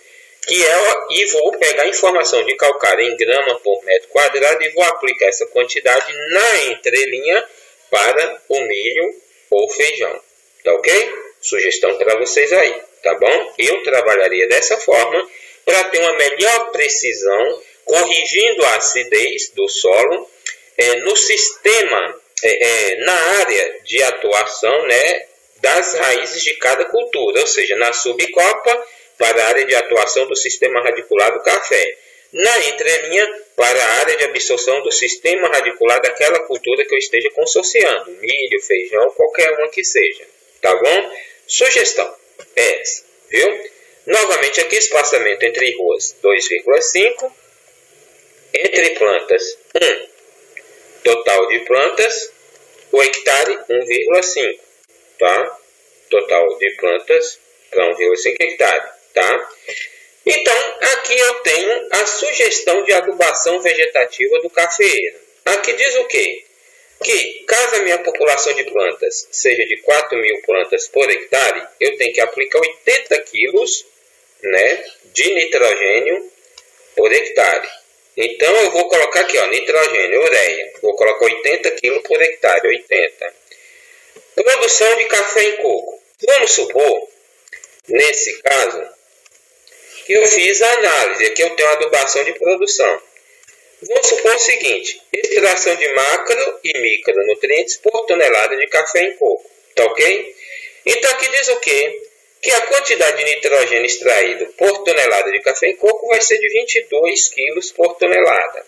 Speaker 1: e vou pegar a informação de calcário em grama por metro quadrado e vou aplicar essa quantidade na entrelinha para o milho ou feijão. Tá ok? Sugestão para vocês aí, tá bom? Eu trabalharia dessa forma para ter uma melhor precisão, corrigindo a acidez do solo no sistema, na área de atuação, né, das raízes de cada cultura, ou seja, na subcopa para a área de atuação do sistema radicular do café, na entrelinha para a área de absorção do sistema radicular daquela cultura que eu esteja consorciando, milho, feijão, qualquer uma que seja, tá bom? Sugestão é essa, viu? Novamente aqui, espaçamento entre ruas 2,5, entre plantas 1, total de plantas, o hectare 1,5, tá? Total de plantas para 1,5 hectare, tá? Então, aqui eu tenho a sugestão de adubação vegetativa do cafeeiro. Aqui diz o quê? Que, caso a minha população de plantas seja de 4.000 plantas por hectare, eu tenho que aplicar 80 quilos, né, de nitrogênio por hectare. Então, eu vou colocar aqui, ó, nitrogênio, ureia. Vou colocar 80 kg por hectare, 80. Produção de café em coco. Vamos supor, nesse caso, que eu fiz a análise. Aqui eu tenho a adubação de produção. Vamos supor o seguinte, extração de macro e micronutrientes por tonelada de café em coco. Tá ok? Então, aqui diz o quê? Que a quantidade de nitrogênio extraído por tonelada de café em coco vai ser de 22 kg por tonelada.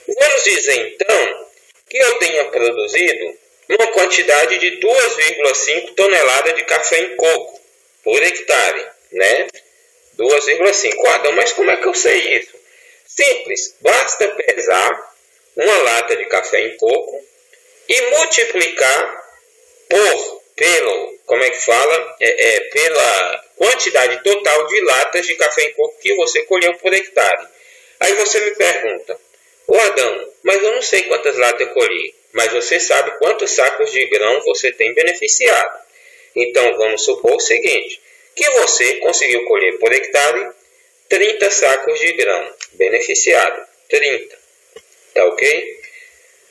Speaker 1: Vamos dizer, então, que eu tenha produzido uma quantidade de 2,5 toneladas de café em coco por hectare, né? 2,5. Adão, mas como é que eu sei isso? Simples, basta pesar uma lata de café em coco e multiplicar pela quantidade total de latas de café em coco que você colheu por hectare. Aí você me pergunta, Adão, mas eu não sei quantas latas eu colhi, mas você sabe quantos sacos de grão você tem beneficiado. Então vamos supor o seguinte, que você conseguiu colher por hectare 30 sacos de grão beneficiado, 30, tá ok?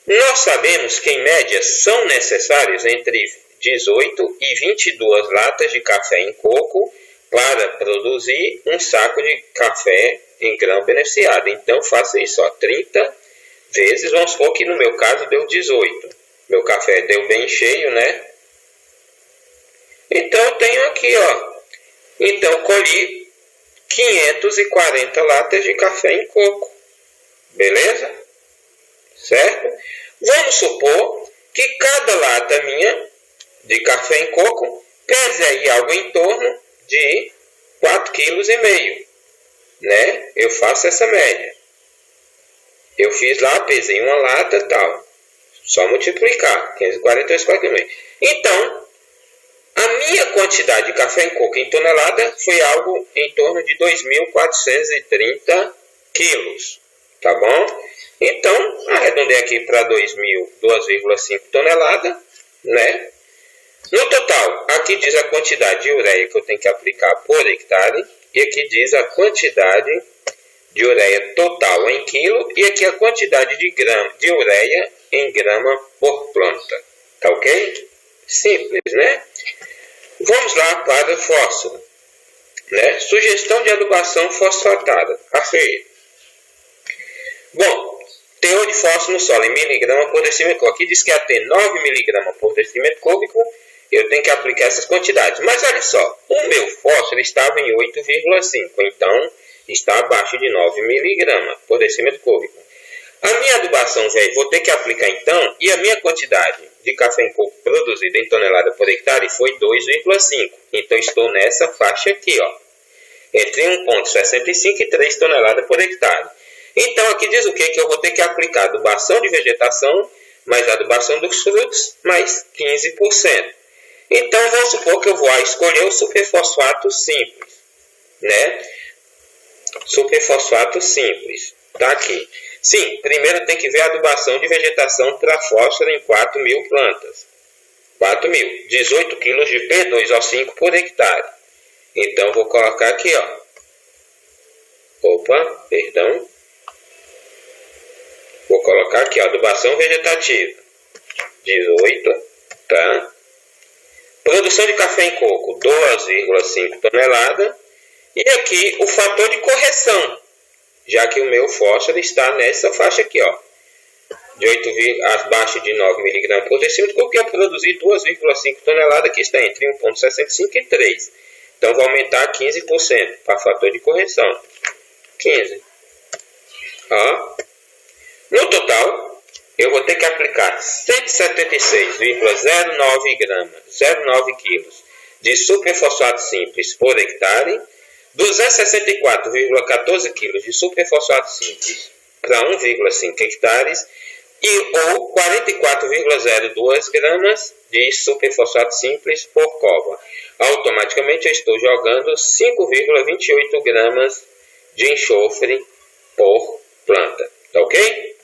Speaker 1: Nós sabemos que em média são necessários entre 18 e 22 latas de café em coco para produzir um saco de café em grão beneficiado. Então faça isso, ó, 30 vezes, vamos supor que no meu caso deu 18. Meu café deu bem cheio, né? Então eu tenho aqui, ó, então colhi 540 latas de café em coco. Beleza? Certo? Vamos supor que cada lata minha de café em coco pese aí algo em torno de 4,5 kg, né? Eu faço essa média. Eu fiz lá, pesei uma lata tal. Só multiplicar. 540 vezes 4,5 kg. Então, a minha quantidade de café em coco em tonelada foi algo em torno de 2.430 quilos. Tá bom? Então, arredondei aqui para 2,5 toneladas, né? No total, aqui diz a quantidade de ureia que eu tenho que aplicar por hectare. E aqui diz a quantidade de ureia total em quilo. E aqui a quantidade de ureia em grama por planta. Tá ok? Simples, né? Vamos lá para fósforo, né? Sugestão de adubação fosfatada, cafeeira. Bom, teor de fósforo no solo em miligrama por decímetro cúbico. Aqui diz que até 9 miligramas por decímetro cúbico eu tenho que aplicar essas quantidades. Mas olha só, o meu fósforo estava em 8,5, então está abaixo de 9 miligramas por decímetro cúbico. A minha adubação, velho, vou ter que aplicar então, e a minha quantidade de café em coco produzida em tonelada por hectare foi 2,5. Então estou nessa faixa aqui, ó, entre 1,65 e 3 toneladas por hectare. Então aqui diz o quê? Que eu vou ter que aplicar adubação de vegetação, mais adubação dos frutos, mais 15%. Então vamos supor que eu vou escolher o superfosfato simples, né? Superfosfato simples, tá aqui. Sim, primeiro tem que ver a adubação de vegetação para fósforo em 4.000 plantas. 4.000, 18 kg de P2O5 por hectare. Então vou colocar aqui, ó. Opa, perdão. Vou colocar aqui, ó, adubação vegetativa. 18, tá? Produção de café em coco, 2,5 toneladas. E aqui o fator de correção, já que o meu fósforo está nessa faixa aqui, ó, de 8, abaixo de 9 mg por decímetro cúbico, eu produzi 2,5 toneladas, que está entre 1,65 e 3. Então, vou aumentar 15% para fator de correção. 15. Ó. No total, eu vou ter que aplicar 176,09 gramas, 0,9 kg de superfosfato simples por hectare, 264,14 kg de superfosfato simples para 1,5 hectares ou 44,02 gramas de superfosfato simples por cova. Automaticamente eu estou jogando 5,28 gramas de enxofre por planta. Tá ok?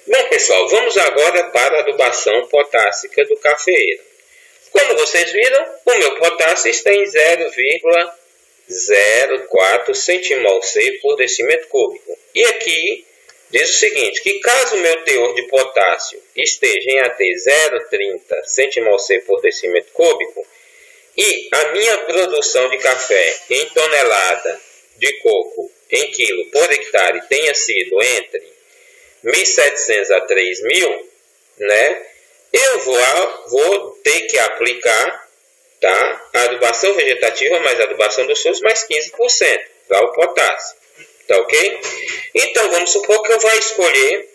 Speaker 1: Bom, pessoal, vamos agora para a adubação potássica do cafeeiro. Como vocês viram, o meu potássio está em 0,04 centimol/C por decímetro cúbico. E aqui diz o seguinte, que caso o meu teor de potássio esteja em até 0,30 centimol/C por decímetro cúbico e a minha produção de café em tonelada de coco em quilo por hectare tenha sido entre 1.700 a 3.000, né? Eu vou ter que aplicar, tá, a adubação vegetativa mais a adubação dos frutos mais 15% para o potássio. Tá ok? Então vamos supor que eu vou escolher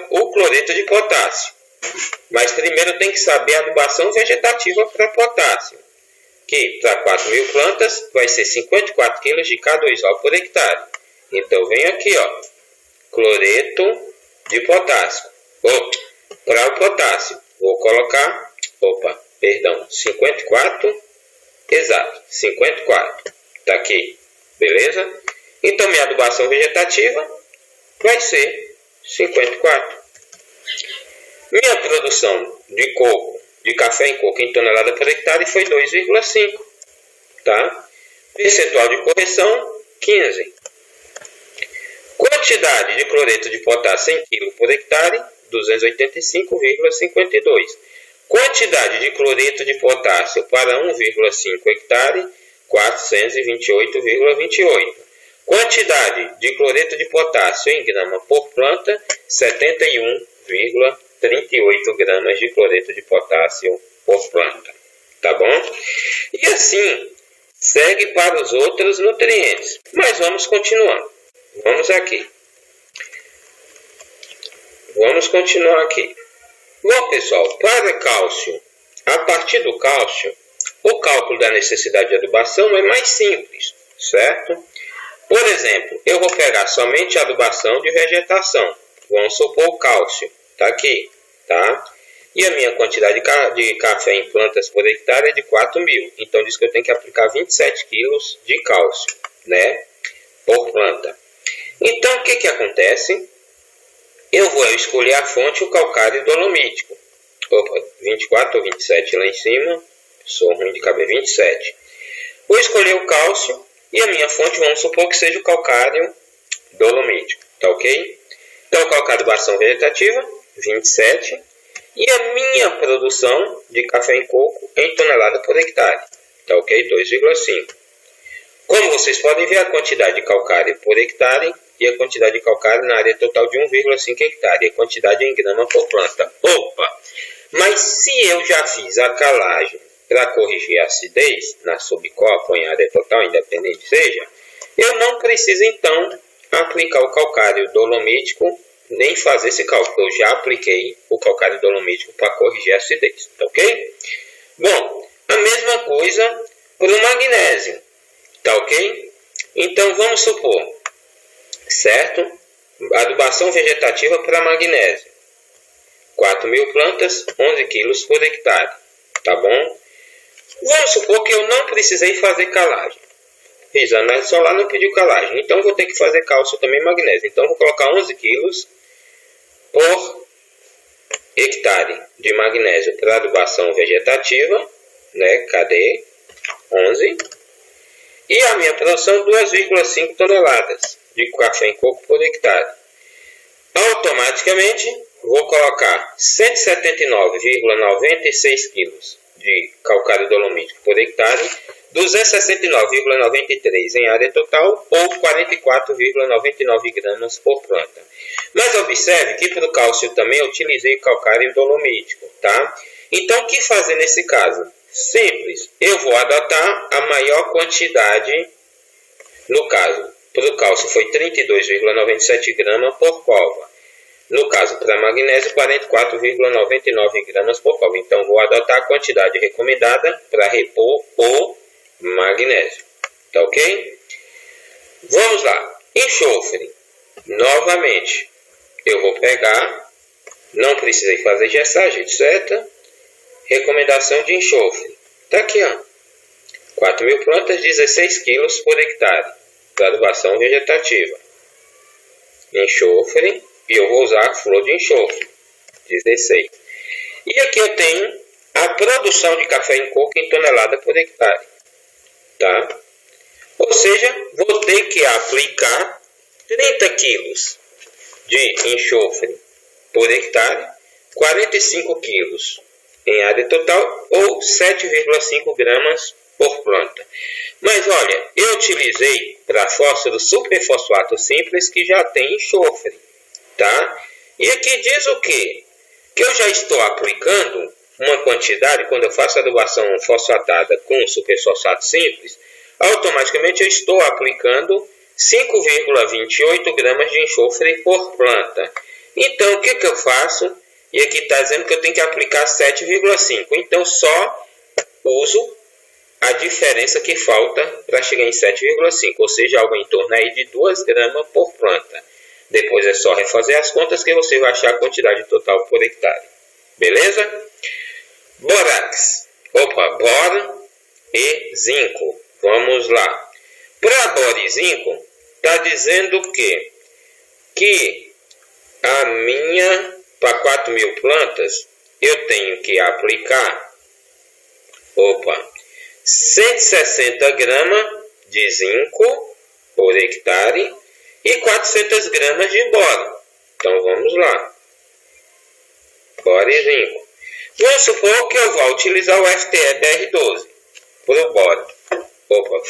Speaker 1: o cloreto de potássio. Mas primeiro eu tenho que saber a adubação vegetativa para potássio. Que para 4.000 plantas vai ser 54 kg de K2O por hectare. Então eu venho aqui, ó, cloreto de potássio. Para o potássio, vou colocar, 54, exato, 54. Tá aqui, beleza? Então minha adubação vegetativa vai ser 54. Minha produção de coco, de café em coco em tonelada por hectare foi 2,5, tá? Percentual de correção, 15. Quantidade de cloreto de potássio em quilo por hectare, 285,52. Quantidade de cloreto de potássio para 1,5 hectare, 428,28. Quantidade de cloreto de potássio em grama por planta, 71,38 gramas de cloreto de potássio por planta. Tá bom? E assim, segue para os outros nutrientes. Mas vamos continuando. Vamos aqui. Vamos continuar aqui. Bom, pessoal, para cálcio, a partir do cálcio, o cálculo da necessidade de adubação é mais simples, certo? Por exemplo, eu vou pegar somente a adubação de vegetação. Vamos supor o cálcio. Está aqui, tá? E a minha quantidade de café em plantas por hectare é de 4.000. Então, diz que eu tenho que aplicar 27 kg de cálcio, né? Por planta. Então, o que acontece? Eu vou escolher a fonte, o calcário dolomítico. 24 ou 27 lá em cima. Sou ruim de caber, 27. Vou escolher o cálcio e a minha fonte, vamos supor que seja o calcário dolomítico. Tá ok? Então, eu coloco a adubação vegetativa, 27. E a minha produção de café em coco em tonelada por hectare. Tá ok? 2,5. Como vocês podem ver, a quantidade de calcário por hectare e a quantidade de calcário na área total de 1,5 hectare. A quantidade em grama por planta. Opa! Mas se eu já fiz a calagem para corrigir a acidez na subcopa ou em área total, independente seja, eu não preciso então aplicar o calcário dolomítico, nem fazer esse cálculo. Eu já apliquei o calcário dolomítico para corrigir a acidez. Tá ok? Bom, a mesma coisa para o magnésio. Tá ok? Então vamos supor, certo? Adubação vegetativa para magnésio. 4.000 plantas, 11 kg por hectare. Tá bom? Vamos supor que eu não precisei fazer calagem. Fiz análise solar, não pediu calagem. Então vou ter que fazer cálcio também magnésio. Então vou colocar 11 kg por hectare de magnésio para adubação vegetativa. Né? Cadê? 11. E a minha produção 2,5 toneladas de café em coco por hectare. Automaticamente vou colocar 179,96 kg de calcário dolomítico por hectare, 269,93 em área total ou 44,99 gramas por planta. Mas observe que para o cálcio também eu utilizei calcário dolomítico, tá? Então o que fazer nesse caso? Simples, eu vou adotar a maior quantidade, no caso, para o cálcio foi 32,97 gramas por cova. No caso, para magnésio, 44,99 gramas por cova. Então, vou adotar a quantidade recomendada para repor o magnésio. Tá ok? Vamos lá. Enxofre. Novamente, eu vou pegar, não precisei fazer gessagem, etc. Recomendação de enxofre. Está aqui, ó. 4.000 plantas, 16 kg por hectare. Para adubação vegetativa. Enxofre. E eu vou usar flor de enxofre. 16. E aqui eu tenho a produção de café em coco em tonelada por hectare. Tá? Ou seja, vou ter que aplicar 30 kg de enxofre por hectare, 45 kg em área total ou 7,5 gramas por planta. Mas olha, eu utilizei para fósforo superfosfato simples que já tem enxofre. Tá? E aqui diz o quê? Que eu já estou aplicando uma quantidade, quando eu faço adubação fosfatada com superfosfato simples, automaticamente eu estou aplicando 5,28 gramas de enxofre por planta. Então, o que eu faço? E aqui está dizendo que eu tenho que aplicar 7,5. Então, só uso a diferença que falta para chegar em 7,5. Ou seja, algo em torno aí de 2 gramas por planta. Depois é só refazer as contas que você vai achar a quantidade total por hectare. Beleza? Bórax. Boro e zinco. Vamos lá. Para boro e zinco, está dizendo que a minha, para 4.000 plantas, eu tenho que aplicar 160 gramas de zinco por hectare e 400 gramas de boro. Então vamos lá. Boro e zinco. Vamos supor que eu vou utilizar o FTE-BR12 para o boro.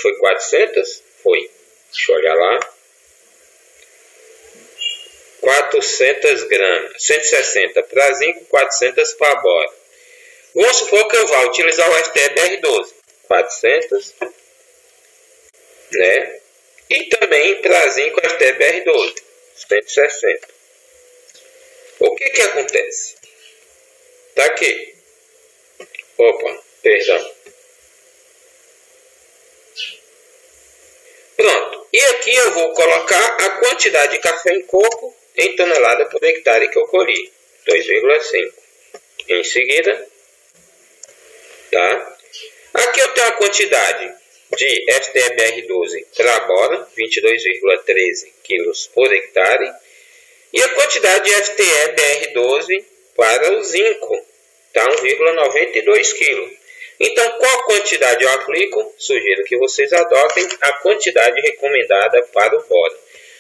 Speaker 1: Foi 400? Foi. Deixa eu olhar lá. 400 gramas. 160 para zinco, 400 para boro. Vamos supor que eu vou utilizar o FTE-BR12. 400. Né? E também para zinco FTE-BR12. 160. O que acontece? Tá aqui. Perdão. Pronto. E aqui eu vou colocar a quantidade de café em coco em tonelada por hectare que eu colhi. 2,5. Em seguida, tá? Aqui eu tenho a quantidade de FTE-BR12 para a boro, 22,13 kg por hectare. E a quantidade de FTE-BR12 para o zinco, tá? 1,92 kg. Então, qual quantidade eu aplico? Sugiro que vocês adotem a quantidade recomendada para o boro.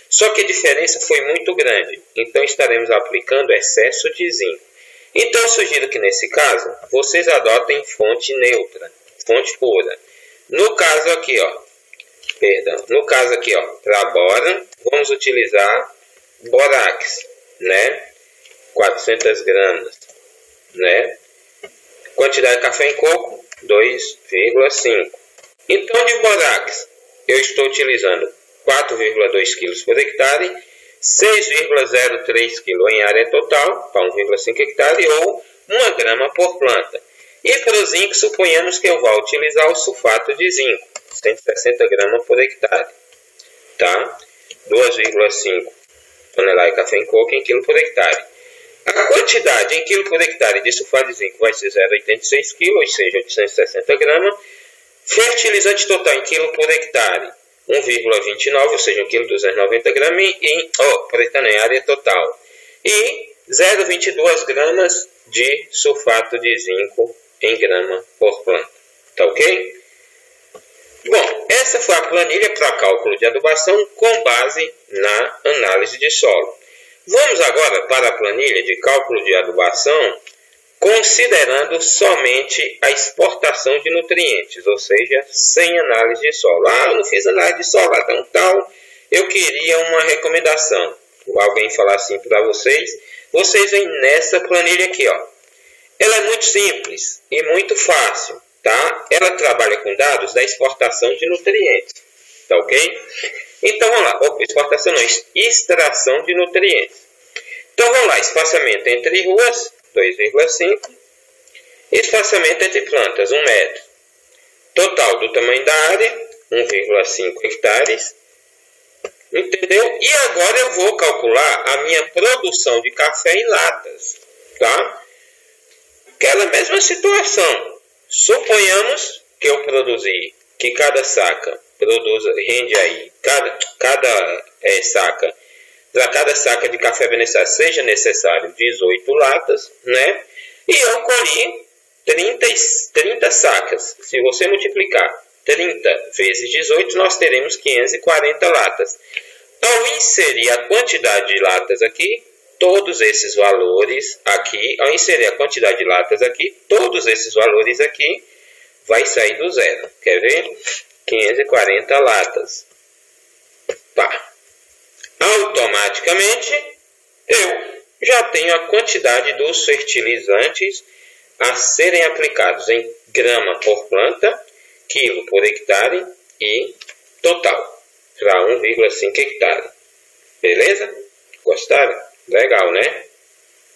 Speaker 1: Só que a diferença foi muito grande. Então, estaremos aplicando excesso de zinco. Então eu sugiro que nesse caso vocês adotem fonte neutra, fonte pura. No caso aqui, para bora, vamos utilizar borax, né? 400 gramas, né? Quantidade de café em coco, 2,5. Então de borax, eu estou utilizando 4,2 kg por hectare, 6,03 kg em área total, para 1,5 hectare, ou 1 grama por planta. E para o zinco, suponhamos que eu vá utilizar o sulfato de zinco, 160 gramas por hectare, tá? 2,5 toneladas de café em coco em quilo por hectare. A quantidade em quilo por hectare de sulfato de zinco vai ser 0,86 kg, ou seja, 860 gramas. Fertilizante total em quilo por hectare, 1,29, ou seja, 1,290 kg em área total. E 0,22 gramas de sulfato de zinco em grama por planta. Tá ok? Bom, essa foi a planilha para cálculo de adubação com base na análise de solo. Vamos agora para a planilha de cálculo de adubação considerando somente a exportação de nutrientes, ou seja, sem análise de solo. Eu não fiz análise de solo, então tal, eu queria uma recomendação. Alguém falar assim para vocês, vocês vêm nessa planilha aqui, ó. Ela é muito simples e muito fácil, tá? Ela trabalha com dados da exportação de nutrientes, tá ok? Então vamos lá, exportação não, extração de nutrientes. Então vamos lá, espaçamento entre ruas, 2,5. Espaçamento entre plantas, 1 metro. Total do tamanho da área, 1,5 hectares. Entendeu? E agora eu vou calcular a minha produção de café em latas, tá? Aquela mesma situação. Suponhamos que eu produzi, que cada saca rende aí, cada saca, para cada saca de café beneficiário seja necessário 18 latas, né? E eu colhi 30 sacas. Se você multiplicar 30 vezes 18, nós teremos 540 latas. Ao inserir a quantidade de latas aqui, todos esses valores aqui, ao inserir a quantidade de latas aqui, todos esses valores aqui, vai sair do zero. Quer ver? 540 latas. Pá. Automaticamente, eu já tenho a quantidade dos fertilizantes a serem aplicados em grama por planta, quilo por hectare e total, para 1,5 hectare. Beleza? Gostaram? Legal, né?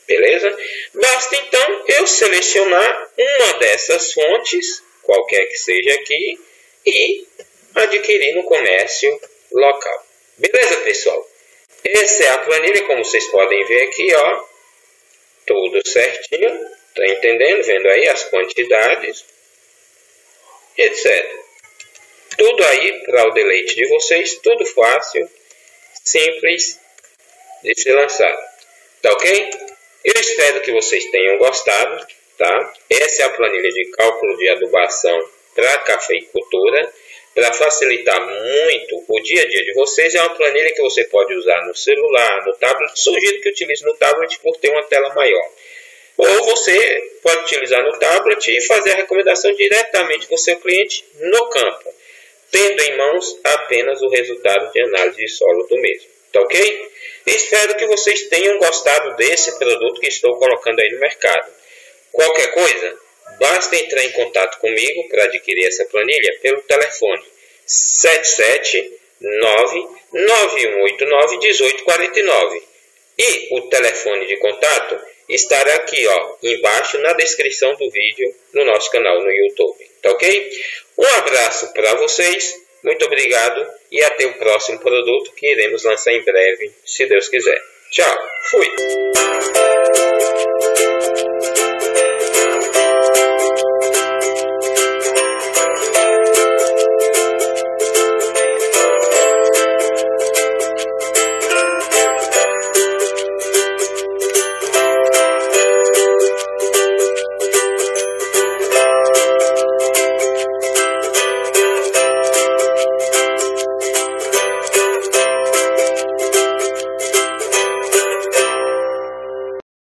Speaker 1: Beleza? Basta então eu selecionar uma dessas fontes, qualquer que seja aqui, e adquirir no comércio local. Beleza, pessoal? Essa é a planilha, como vocês podem ver aqui, ó. Tudo certinho. Tá entendendo? Vendo aí as quantidades, etc. Tudo aí para o deleite de vocês. Tudo fácil, simples de se lançar. Tá ok? Eu espero que vocês tenham gostado, tá? Essa é a planilha de cálculo de adubação para cafeicultura. Para facilitar muito o dia a dia de vocês, é uma planilha que você pode usar no celular, no tablet. Sugiro que utilize no tablet por ter uma tela maior. Ou você pode utilizar no tablet e fazer a recomendação diretamente com o seu cliente no campo, tendo em mãos apenas o resultado de análise de solo do mesmo. Tá ok? Espero que vocês tenham gostado desse produto que estou colocando aí no mercado. Qualquer coisa, basta entrar em contato comigo para adquirir essa planilha pelo telefone 779-9189-1849. E o telefone de contato estará aqui, ó, embaixo na descrição do vídeo no nosso canal no YouTube. Tá ok? Um abraço para vocês, muito obrigado e até o próximo produto que iremos lançar em breve, se Deus quiser. Tchau, fui!